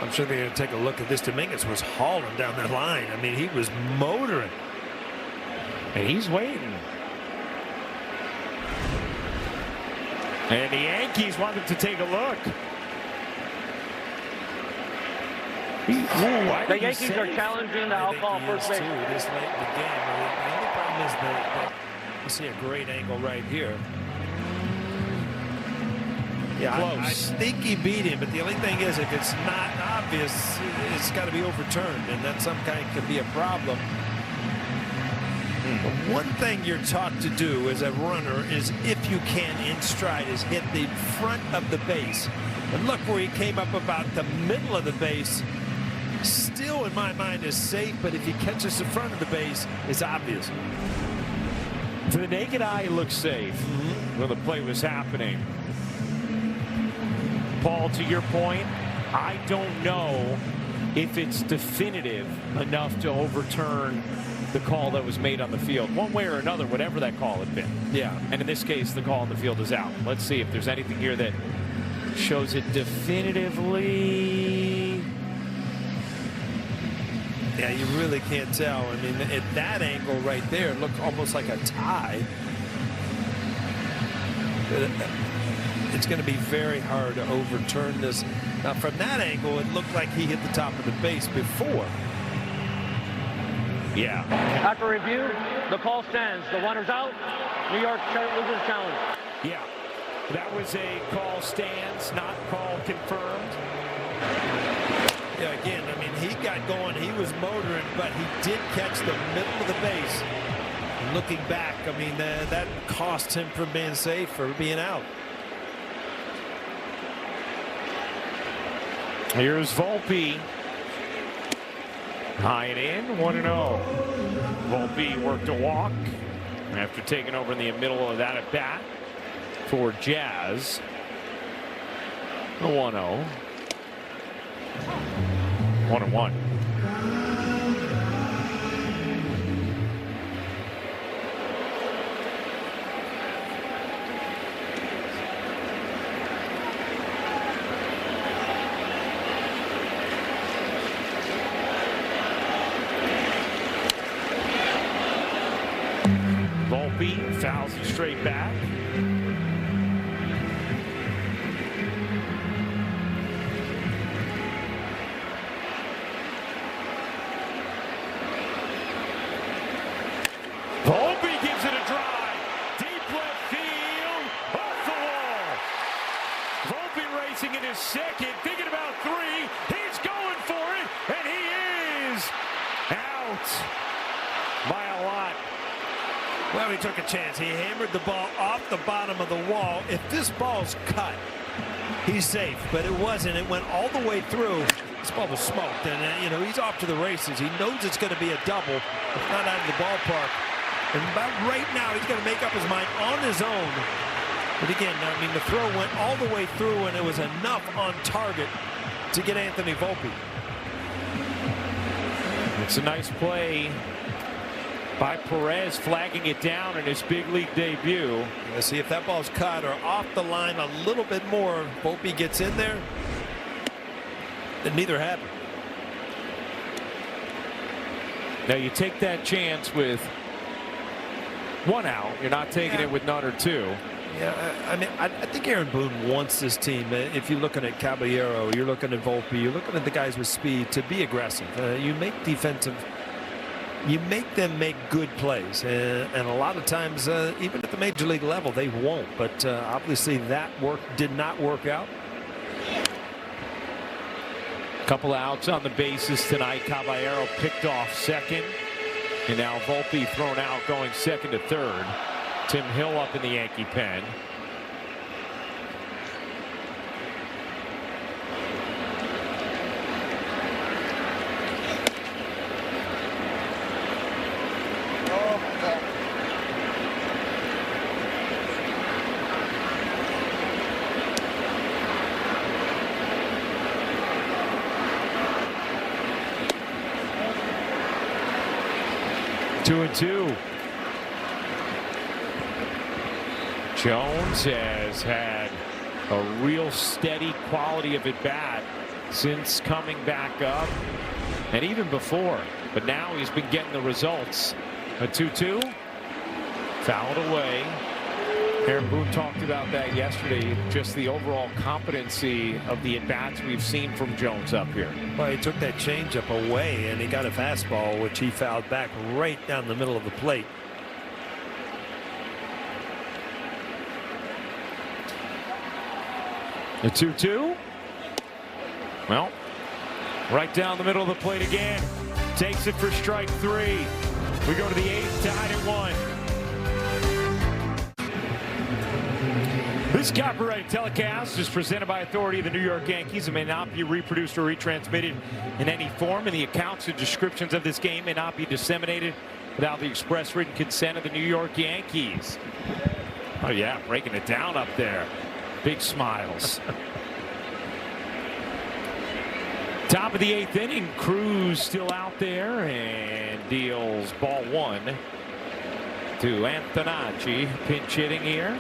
I'm sure they're going to take a look at this. Dominguez was hauling down that line. I mean, he was motoring. And he's waiting. And the Yankees wanted to take a look. The Yankees are challenging the outcall first base. This late in the game. The only problem is that you see a great angle right here. Yeah, I think he beat him, but the only thing is, if it's not obvious, it's got to be overturned, and that some kind could be a problem. But one thing you're taught to do as a runner is, if you can in stride, is hit the front of the base. And look where he came up about the middle of the base. Still, in my mind, is safe, but if he catches the front of the base, it's obvious. To the naked eye, it looks safe when the play was happening. Paul, to your point, I don't know if it's definitive enough to overturn the call that was made on the field, one way or another, whatever that call had been. Yeah. And in this case, the call on the field is out. Let's see if there's anything here that shows it definitively. Yeah, you really can't tell. I mean, at that angle right there, it looked almost like a tie. It's going to be very hard to overturn this. Now, from that angle, it looked like he hit the top of the base before. Yeah. After review, the call stands. The runner's out. New York loses challenge. Yeah. That was a call stands, not call confirmed. Yeah, again, I mean, he got going. He was motoring, but he did catch the middle of the base. Looking back, I mean, that cost him from being safe, for being out. Here's Volpe. High and in, 1-0. Volpe worked a walk after taking over in the middle of that at bat for Jazz. The 1-0. 1-1. Volpe fouls it straight back. Volpe gives it a drive. Deep left field. Off the wall. Volpe racing in his second. Thinking about three. He's going for it. And he is out by a lot. Well, he took a chance. He hammered the ball off the bottom of the wall. If this ball's cut, he's safe, but it wasn't. It went all the way through. This ball was smoked, and you know, he's off to the races. He knows it's going to be a double, if not out of the ballpark. And about right now, he's going to make up his mind on his own. But again, I mean, the throw went all the way through, and it was enough on target to get Anthony Volpe. It's a nice play by Perez, flagging it down in his big league debut. Let's see if that ball's cut or off the line a little bit more. Volpe gets in there. And neither happened. Now you take that chance with one out. You're not taking it with none or two. Yeah, I mean, I think Aaron Boone wants this team. If you're looking at Caballero, you're looking at Volpe, you're looking at the guys with speed, to be aggressive. You make defensive. You make them make good plays, and a lot of times, even at the major league level, they won't. But obviously, that did not work out. Couple outs on the bases tonight. Caballero picked off second, and now Volpe thrown out, going second to third. Tim Hill up in the Yankee pen. Two and two. Jones has had a real steady quality of at bat since coming back up, and even before. But now he's been getting the results. A 2-2, fouled away. Aaron Boone talked about that yesterday, just the overall competency of the at-bats we've seen from Jones up here. Well, he took that changeup away, and he got a fastball, which he fouled back right down the middle of the plate. A 2-2. Well, right down the middle of the plate again. Takes it for strike three. We go to the eighth, tied at 1. This copyrighted telecast is presented by authority of the New York Yankees and may not be reproduced or retransmitted in any form, and the accounts and descriptions of this game may not be disseminated without the express written consent of the New York Yankees. Oh yeah, breaking it down up there. Big smiles. Top of the 8th inning, Cruz still out there and deals ball 1 to Antonacci. Pinch hitting here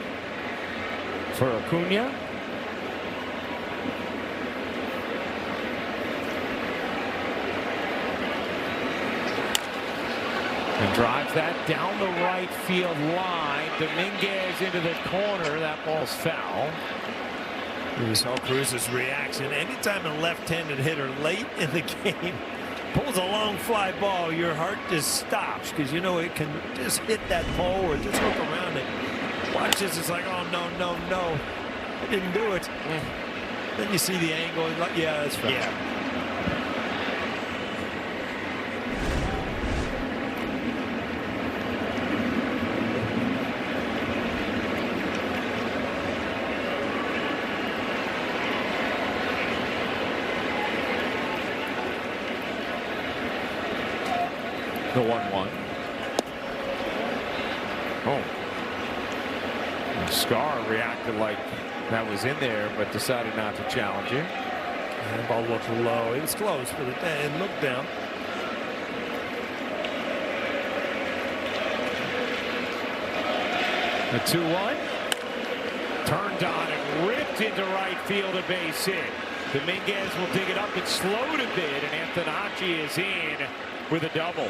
for Acuna. And drives that down the right field line. Dominguez into the corner. That ball's foul. You saw Cruz's reaction. Anytime a left-handed hitter late in the game pulls a long fly ball, your heart just stops because you know it can just hit that pole or just hook around it. Watch this. It's like, oh, no, no, no. I didn't do it. Then you see the angle. And like, yeah, that's foul. Yeah. The 1-1. Oh. And Scar reacted like that was in there, but decided not to challenge it. And the ball looked low. It was close, but it looked down. The 2-1. Turned on and ripped into right field, a base hit. Dominguez will dig it up and slowed a bit, and Antonacci is in with a double.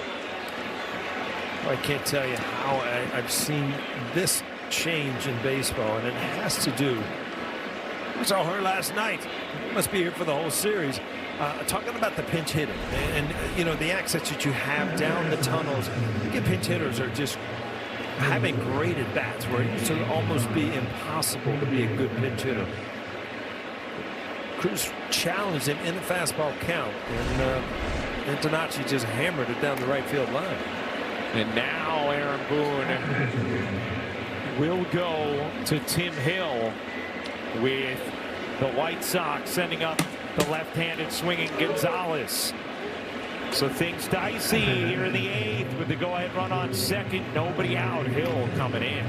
I can't tell you how I've seen this change in baseball, and it has to do. We saw her last night. Must be here for the whole series. Talking about the pinch hitting and you know the access that you have down the tunnels. Good pinch hitters are just having great at bats where it used to almost be impossible to be a good pinch hitter. Cruz challenged him in the fastball count, and Antonacci just hammered it down the right field line. And now Aaron Boone will go to Tim Hill with the White Sox sending up the left-handed swinging Gonzalez. So things dicey here in the 8th with the go-ahead run on second. Nobody out. Hill coming in.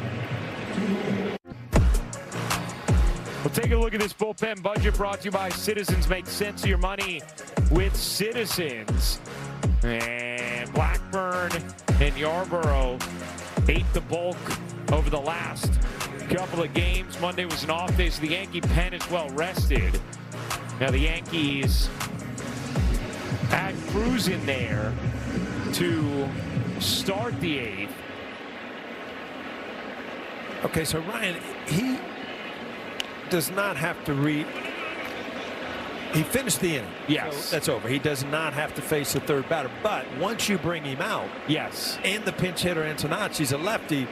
We'll take a look at this bullpen budget brought to you by Citizens. Make sense of your money with Citizens. And Blackburn and Yarborough ate the bulk over the last couple of games. Monday was an off day, so the Yankee pen is well rested. Now the Yankees add Cruz in there to start the 8th. Okay, so Ryan, he does not have to he finished the inning. Yes. So that's over. He does not have to face the third batter. But once you bring him out, yes, and the pinch hitter Antonacci's a lefty,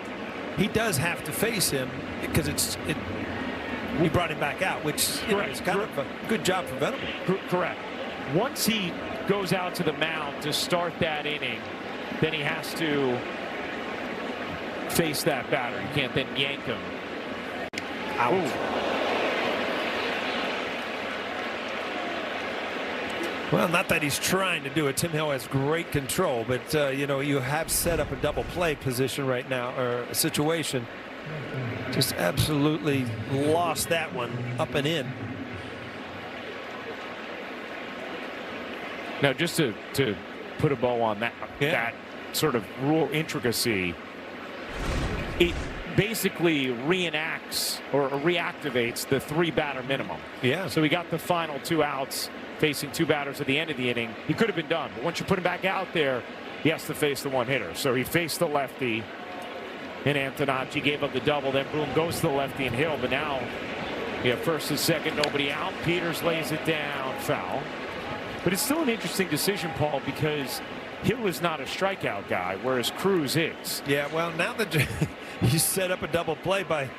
he does have to face him because he brought him back out, which is kind of a good job for Venable. Correct. Once he goes out to the mound to start that inning, then he has to face that batter. You can't then yank him out. Ooh. Well, not that he's trying to do it. Tim Hill has great control, but you know, you have set up a double play position right now, or a situation. Just absolutely lost that one up and in. Now, just to put a bow on that, that sort of rule intricacy, it basically reenacts or reactivates the 3-batter minimum. Yeah. So he got the final 2 outs facing 2 batters at the end of the inning. He could have been done, but once you put him back out there, he has to face the 1 hitter. So he faced the lefty, and Antonacci gave up the double. Then Boone goes to the lefty and Hill, but now you have first and second, nobody out. Peters lays it down, foul. But it's still an interesting decision, Paul, because Hill is not a strikeout guy, whereas Cruz is. Yeah, well, now that you set up a double play by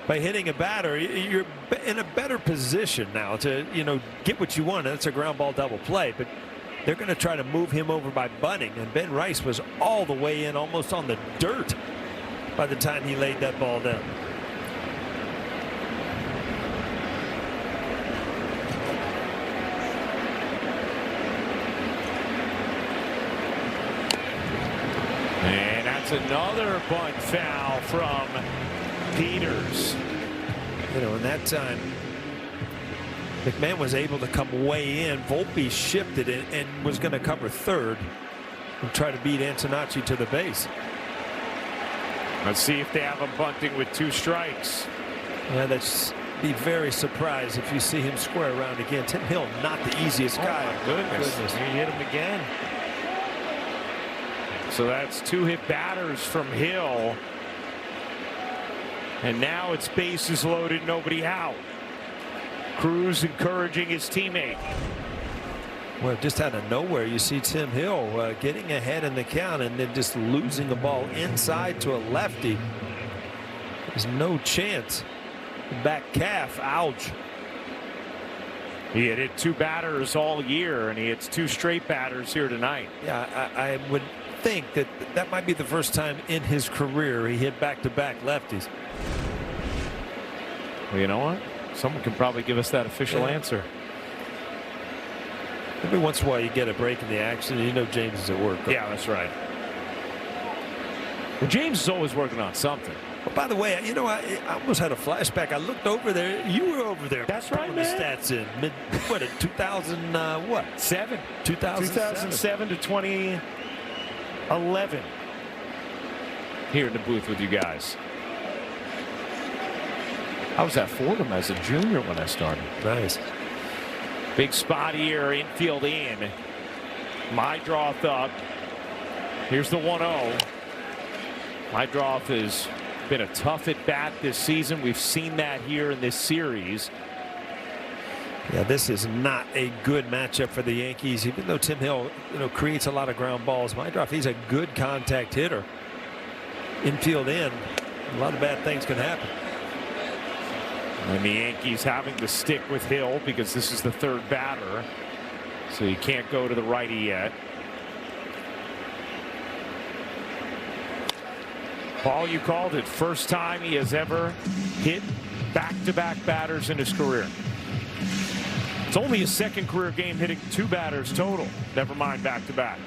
hitting a batter, you're in a better position now to, you know, get what you want. That's a ground ball double play, but they're going to try to move him over by bunting, and Ben Rice was all the way in, almost on the dirt by the time he laid that ball down. And that's another bunt foul from Peters. You know, in that time, McMahon was able to come way in. Volpe shifted it and was going to cover third and try to beat Antonacci to the base. Let's see if they have him bunting with 2 strikes. Yeah, that's be very surprised if you see him square around again. Tim Hill, not the easiest guy. My goodness. He hit him again. So that's 2 hit batters from Hill. And now it's bases loaded, nobody out. Cruz encouraging his teammate. Well, just out of nowhere, you see Tim Hill getting ahead in the count and then just losing the ball inside to a lefty. There's no chance. Back calf, ouch. He had hit 2 batters all year, and he hits 2 straight batters here tonight. Yeah, I would think that that might be the first time in his career he hit back-to-back lefties. Well, you know what? Someone can probably give us that official answer. Every once in a while you get a break in the action, and you know James is at work. Yeah, that's right. Well, James is always working on something. Well, by the way, you know, I almost had a flashback. I looked over there. You were over there. That's right, man. The stats in what, 2000 what? 7. 2007 to 2011. Here in the booth with you guys. I was at Fordham as a junior when I started. Nice. Big spot here, infield in. Mydroth up. Here's the 1-0. Mydroth has been a tough at bat this season. We've seen that here in this series. Yeah, this is not a good matchup for the Yankees. Even though Tim Hill, creates a lot of ground balls, Mydroth, he's a good contact hitter. Infield in, a lot of bad things can happen. And the Yankees having to stick with Hill because this is the 3rd batter. So you can't go to the righty yet. Paul, you called it. First time he has ever hit back-to-back batters in his career. It's only his 2nd career game hitting 2 batters total. Never mind back-to-back.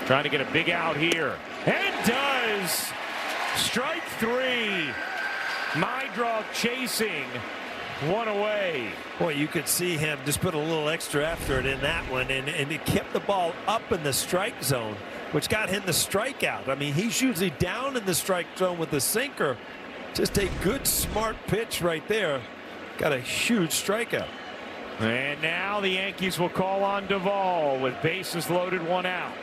Trying to get a big out here. And does. Strike 3. Mydroth chasing. 1 away. Boy, you could see him just put a little extra effort in that one, and it kept the ball up in the strike zone, which got him the strikeout. I mean, he's usually down in the strike zone with the sinker. Just a good, smart pitch right there. Got a huge strikeout. And now the Yankees will call on Duvall with bases loaded, 1 out.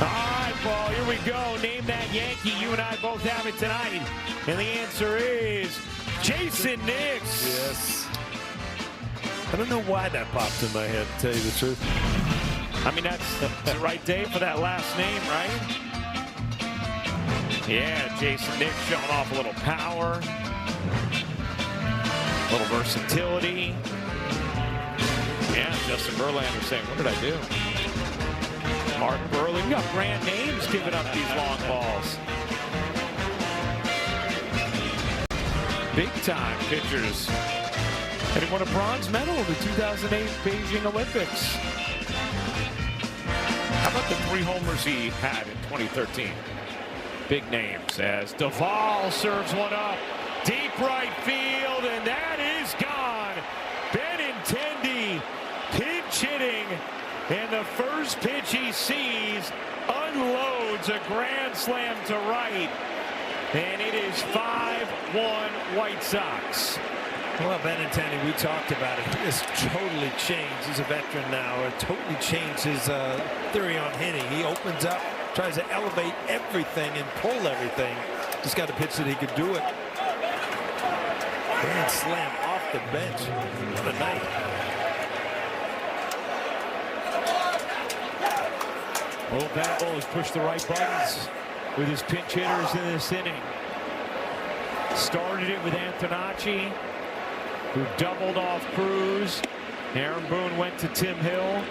All right, Paul, here we go. Name that Yankee. You and I both have it tonight. And the answer is Jason Nix. Yes. I don't know why that popped in my head, to tell you the truth. I mean, that's the right day for that last name, right? Yeah, Jason Nix showing off a little power. A little versatility. Yeah, Justin Verlander saying, what did I do? Mark Burley. We got brand names giving up these long balls. Big time pitchers. And he won a bronze medal in the 2008 Beijing Olympics. How about the 3 homers he had in 2013? Big names as Duvall serves one up. Deep right field, and that is gone. Benintendi pinch hitting. And the first pitch he sees unloads a grand slam to right. And it is 5-1 White Sox. Well, Benintendi, we talked about it. He has totally changed. He's a veteran now. Totally changed his theory on hitting. He opens up, tries to elevate everything and pull everything. Just got a pitch that he could do it. Grand slam off the bench. What a night. Well, Venable has pushed the right buttons with his pinch hitters in this inning. Started it with Antonacci, who doubled off Cruz. Aaron Boone went to Tim Hill,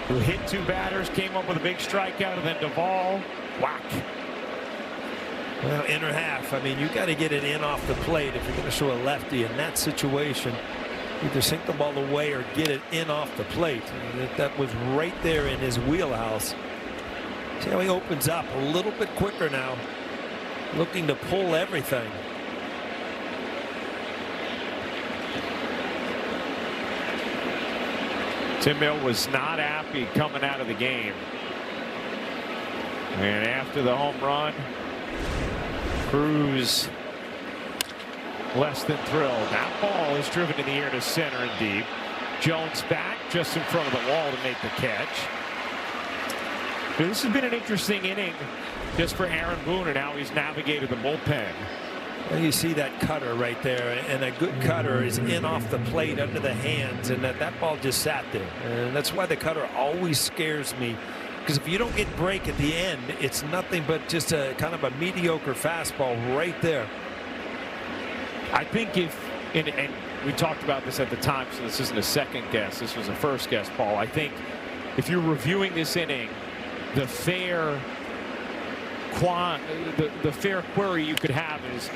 who hit 2 batters, came up with a big strikeout, and then Duvall, whack. Well, inner half. I mean, you got to get it in off the plate if you're going to show a lefty in that situation. Either sink the ball away or get it in off the plate. That was right there in his wheelhouse. See how he opens up a little bit quicker now. looking to pull everything. Tim Hill was not happy coming out of the game. And after the home run, Cruz less than thrilled. That ball is driven in the air to center and deep. Jones back just in front of the wall to make the catch. This has been an interesting inning just for Aaron Boone and how he's navigated the bullpen. Well, you see that cutter right there, and a good cutter is in off the plate under the hands, and that ball just sat there. And that's why the cutter always scares me, because if you don't get break at the end, it's nothing but just a kind of a mediocre fastball right there. I think and we talked about this at the time, so this isn't a second guess. This was a first guess, Paul. I think if you're reviewing this inning, the fair query you could have is,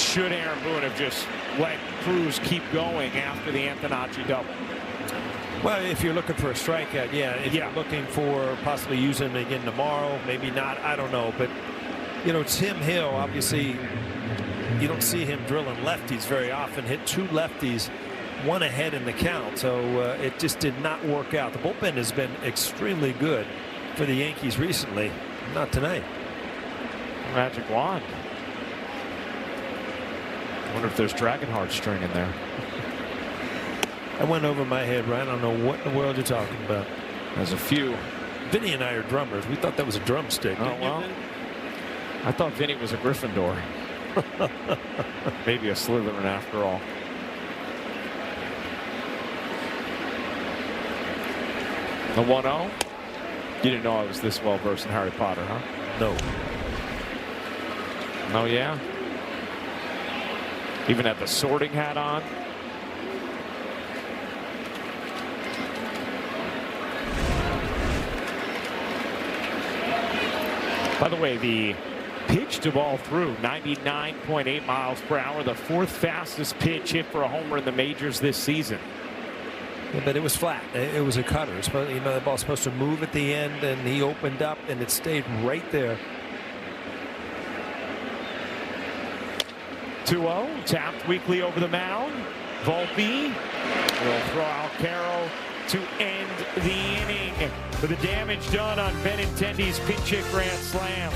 should Aaron Boone have just let Cruz keep going after the Antonacci double? Well, if you're looking for a strikeout, yeah. If you're looking for possibly using him again tomorrow, maybe not, I don't know. But, you know, Tim Hill, obviously, you don't see him drilling lefties very often. Hit 2 lefties, 1 ahead in the count. So it just did not work out. The bullpen has been extremely good for the Yankees recently. Not tonight. Magic wand. I wonder if there's Dragonheart string in there. That went over my head, Ryan. I don't know what in the world you're talking about. There's a few. Vinny and I are drummers. We thought that was a drumstick. Oh, well. I thought Vinny was a Gryffindor. Maybe a Slytherin after all. The 1-0. You didn't know I was this well versed in Harry Potter, huh? No. Oh, yeah? Even had the sorting hat on. By the way, the pitch to ball through 99.8 miles per hour, the 4th fastest pitch hit for a homer in the majors this season. Yeah, but it was flat. It was a cutter. You know, the ball's supposed to move at the end, and he opened up, and it stayed right there. 2-0, tapped weakly over the mound. Volpe will throw Alcaro to end the inning for the damage done on Benintendi's pinch hit grand slam.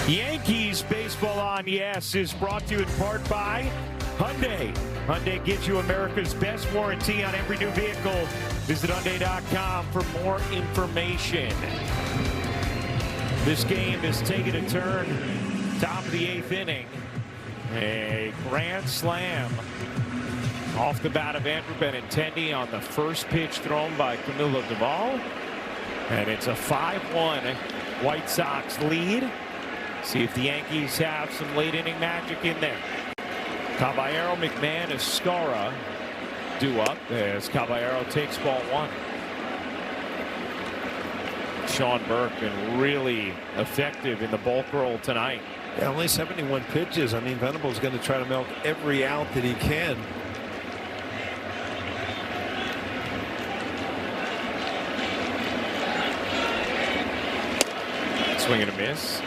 Yankees Baseball on Yes is brought to you in part by Hyundai. Hyundai gives you America's best warranty on every new vehicle. Visit Hyundai.com for more information. This game is taking a turn. Top of the 8th inning. A grand slam off the bat of Andrew Benintendi on the first pitch thrown by Camilo Doval. And it's a 5-1 White Sox lead. See if the Yankees have some late inning magic in there. Caballero, McMahon, Escara due up as Caballero takes ball 1. Sean Burke been really effective in the bulk roll tonight. Yeah, only 71 pitches. I mean, Venable's going to try to milk every out that he can. Swing and a miss.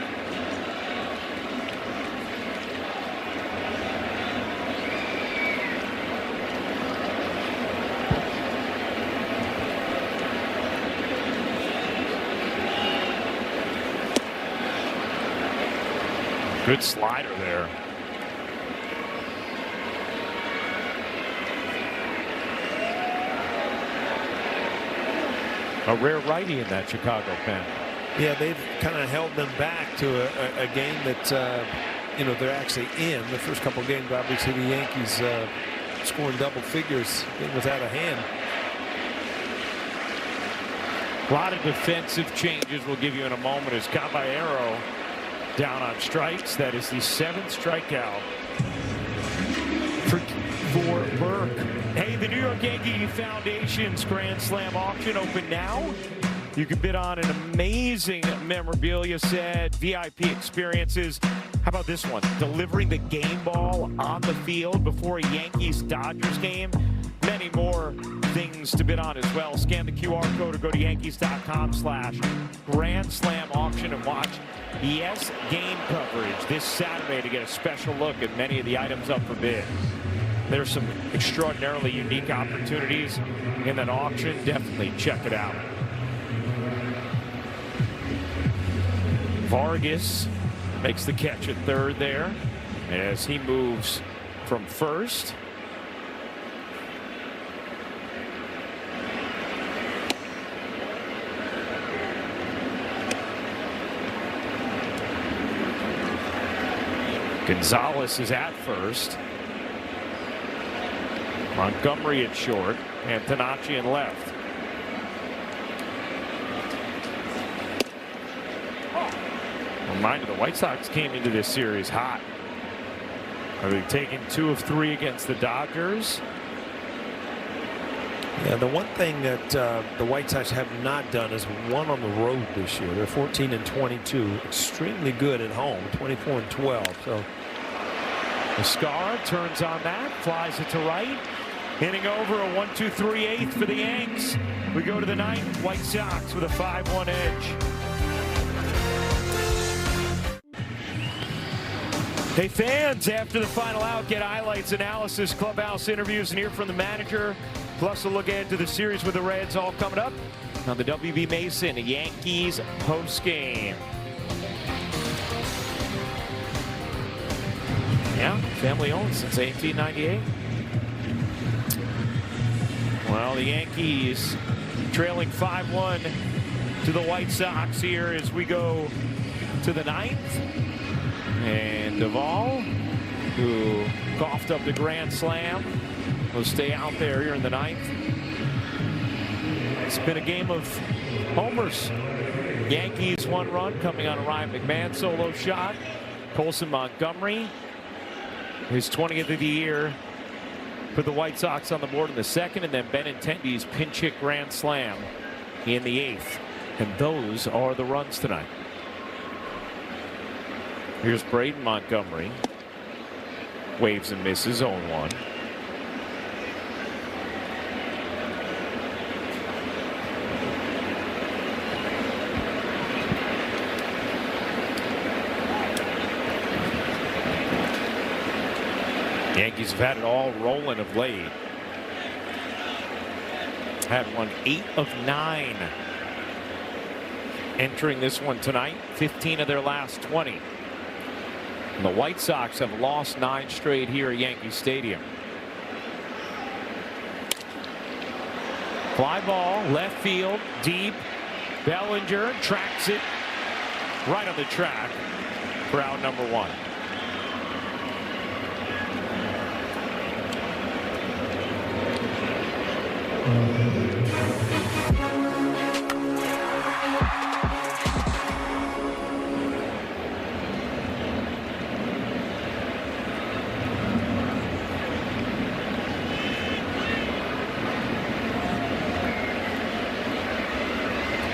Good slider there. A rare righty in that Chicago pen. Yeah, they've kind of held them back to a game that, you know, they're actually in. The first couple of games, obviously, the Yankees scoring double figures. It was out of hand. A lot of defensive changes we'll give you in a moment as Caballero down on strikes. That is the 7th strikeout for Burke. Hey, the New York Yankee Foundation's Grand Slam auction open now. You can bid on an amazing memorabilia set, VIP experiences. How about this one? Delivering the game ball on the field before a Yankees-Dodgers game. many more things to bid on as well. Scan the QR code or go to Yankees.com/Grand Slam auction and watch ES game coverage this Saturday to get a special look at many of the items up for bid. There's some extraordinarily unique opportunities in that auction. Definitely check it out. Vargas makes the catch at third there as he moves from first. Gonzalez is at first. Montgomery at short. Antonacci in left. Reminder, the White Sox came into this series hot. They've taken 2 of 3 against the Dodgers. Yeah, the one thing that the White Sox have not done is won on the road this year. They're 14-22, extremely good at home, 24-12. So Escar turns on that, flies it to right. Hitting over a 1-2-3-8 for the Yanks. We go to the 9th. White Sox with a 5-1 edge. Hey fans, after the final out, get highlights, analysis, clubhouse interviews, and hear from the manager. Plus a look ahead to the series with the Reds, all coming up on the WB Mason Yankees postgame. Yeah, family owned since 1898. Well, the Yankees trailing 5-1 to the White Sox here as we go to the 9th. And Duvall, who coughed up the grand slam, will stay out there here in the 9th. It's been a game of homers. Yankees 1 run coming on a Ryan McMahon solo shot. Colson Montgomery, his 20th of the year, put the White Sox on the board in the 2nd, and then Benintendi's pinch hit grand slam in the 8th. And those are the runs tonight. Here's Braden Montgomery. Waves and misses, 0-1. Yankees have had it all rolling of late. Had won 8 of 9. Entering this one tonight, 15 of their last 20. And the White Sox have lost 9 straight here at Yankee Stadium. Fly ball, left field, deep. Bellinger tracks it right on the track for out number 1.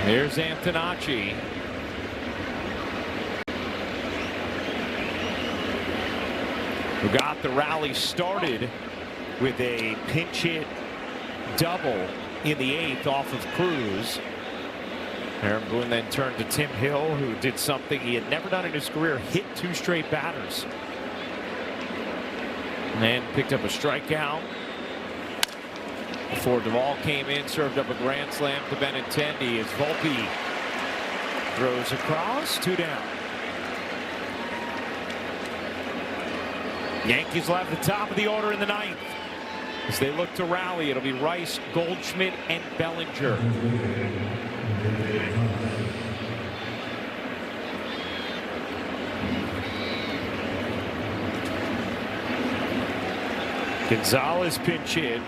Here's Antonacci. Who got the rally started with a pinch hit double in the 8th off of Cruz. Aaron Boone then turned to Tim Hill, who did something he had never done in his career, hit 2 straight batters. And then picked up a strikeout. Before Duvall came in, served up a grand slam to Benintendi as Volpe throws across, 2 down. Yankees will have the top of the order in the 9th. As they look to rally, it'll be Rice, Goldschmidt, and Bellinger. Gonzalez pinch hit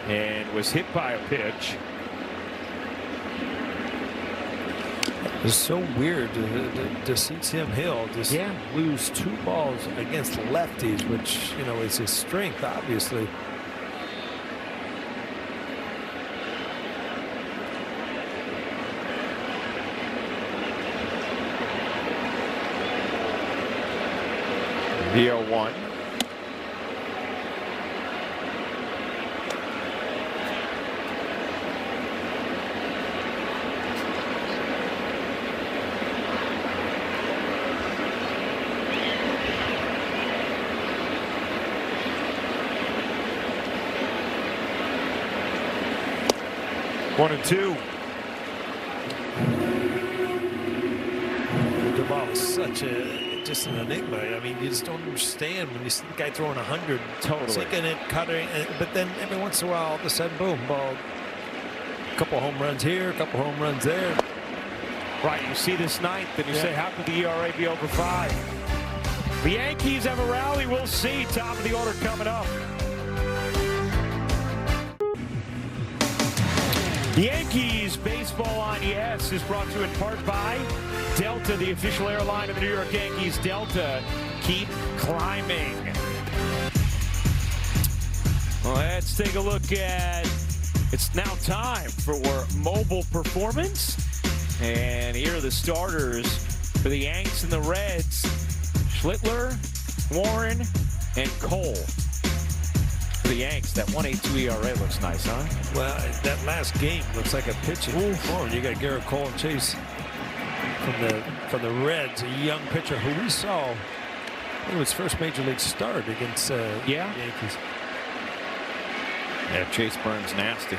and was hit by a pitch. It's so weird to see Tim Hill just lose 2 balls against lefties, which, you know, is his strength, obviously. The 0-1. 1-2. The ball is such just an enigma. I mean, you just don't understand when you see the guy throwing 100, Totally. sinking it, cutting, but then every once in a while, all of a sudden, boom, ball. A couple home runs here, a couple home runs there. Right, you see this ninth, and you say, how could the ERA be over 5? The Yankees have a rally. We'll see. Top of the order coming up. Yankees Baseball on Yes is brought to you in part by Delta, the official airline of the New York Yankees. Delta, keep climbing. Let's take a look at, it's now time for mobile performance. And here are the starters for the Yanks and the Reds. Schlittler, Warren, and Cole. For the Yanks, that 1.82 ERA looks nice, huh? Well, that last game looks like a pitching form. You got Garrett Cole and Chase from the Reds, a young pitcher who we saw in his first major league start against Yankees. Yeah, Chase Burns nasty.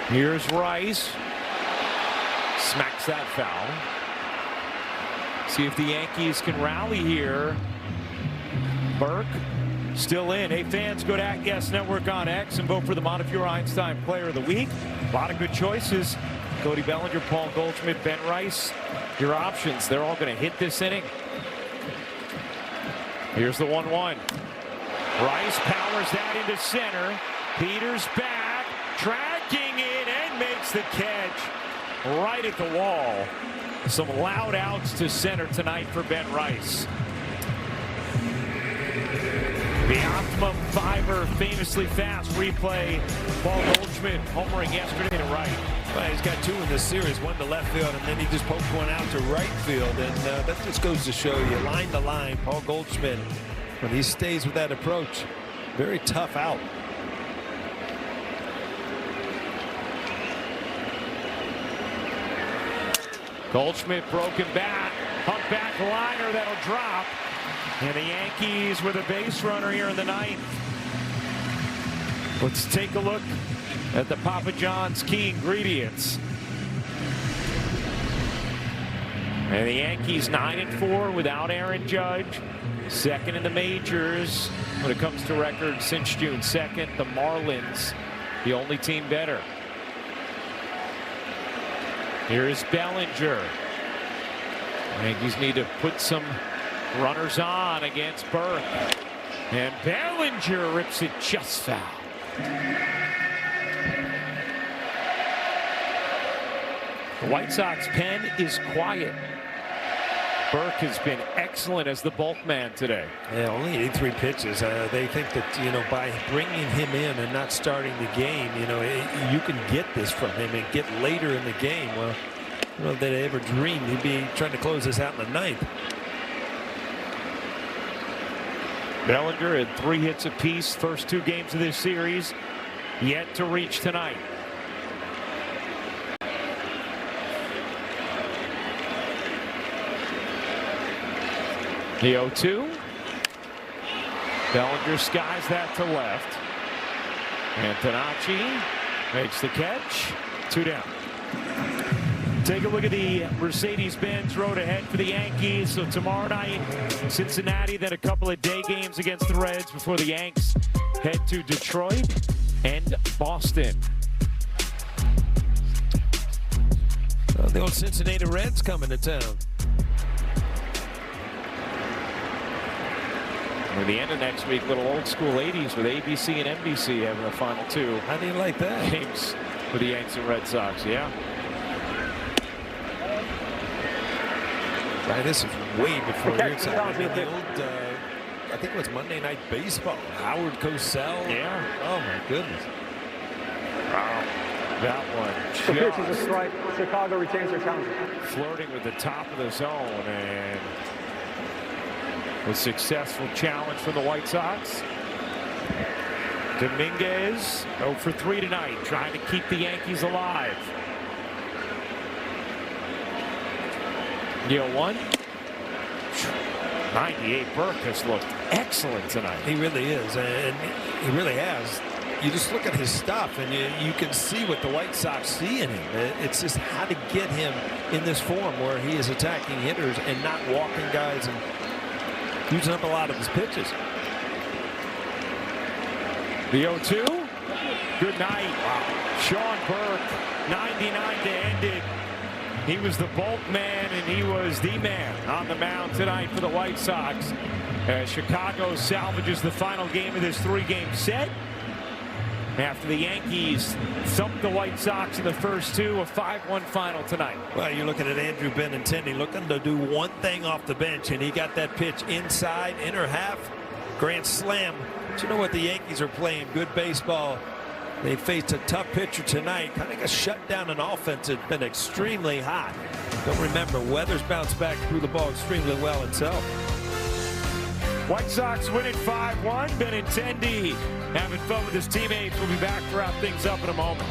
Here's Rice. Smacks that foul. See if the Yankees can rally here. Burke still in. Hey, fans, go to @Yes Network on X and vote for the Montefiore Einstein Player of the Week. A lot of good choices. Cody Bellinger, Paul Goldschmidt, Ben Rice. Your options. They're all going to hit this inning. Here's the 1-1. Rice powers that into center. Peters back, tracking it, and makes the catch right at the wall. Some loud outs to center tonight for Ben Rice. The optimum fiber, famously fast replay. Paul Goldschmidt homering yesterday to right. Well, he's got 2 in this series, one to left field, and then he just poked one out to right field. And that just goes to show you, line to line, Paul Goldschmidt, when he stays with that approach, very tough out. Goldschmidt broken bat, humpback liner that'll drop. And the Yankees with a base runner here in the ninth. Let's take a look at the Papa John's key ingredients. And the Yankees 9-4 without Aaron Judge. Second in the majors when it comes to records since June 2nd. The Marlins, the only team better. Here is Bellinger. Yankees need to put some runners on against Burke. And Bellinger rips it just foul. The White Sox pen is quiet. Burke has been excellent as the bulk man today. Yeah, only 83 pitches. They think that, by bringing him in and not starting the game, you can get this from him and get later in the game. Well, I don't know if they'd ever dreamed he'd be trying to close this out in the ninth. Bellinger had 3 hits apiece first 2 games of this series, yet to reach tonight. The 0-2. Bellinger skies that to left. Antonacci makes the catch. 2 down. Take a look at the Mercedes-Benz road ahead for the Yankees. So tomorrow night, Cincinnati, then a couple of day games against the Reds before the Yanks head to Detroit and Boston. The old Cincinnati Reds coming to town. At the end of next week, little old school 80s with ABC and NBC having a fun too. How do you like that? Games for the Yanks and Red Sox, yeah. Right, this is way before your time. The old, I think it was Monday Night Baseball. Howard Cosell. Yeah. Oh my goodness. Wow. That one. The pitch is a strike. Chicago retains their challenge. Flirting with the top of the zone, and a successful challenge for the White Sox. Dominguez 0 for 3 tonight, trying to keep the Yankees alive. 1. 98. Burke has looked excellent tonight. He really is, and he really has. you just look at his stuff, and you can see what the White Sox see in him. It's just how to get him in this form where he is attacking hitters and not walking guys and using up a lot of his pitches. The 0-2. Good night. Wow. Sean Burke, 99 to end it. He was the bulk man, and he was the man on the mound tonight for the White Sox. Chicago salvages the final game of this 3-game set after the Yankees thumped the White Sox in the first 2, a 5-1 final tonight. Well, you're looking at Andrew Benintendi looking to do one thing off the bench, and he got that pitch inside, inner half, grand slam. But you know what? The Yankees are playing good baseball. They faced a tough pitcher tonight. Kind of got shut down in offense. It's been extremely hot. Don't remember, weather's bounced back through the ball extremely well itself. White Sox win it 5-1. Benintendi having fun with his teammates. We'll be back to wrap things up in a moment.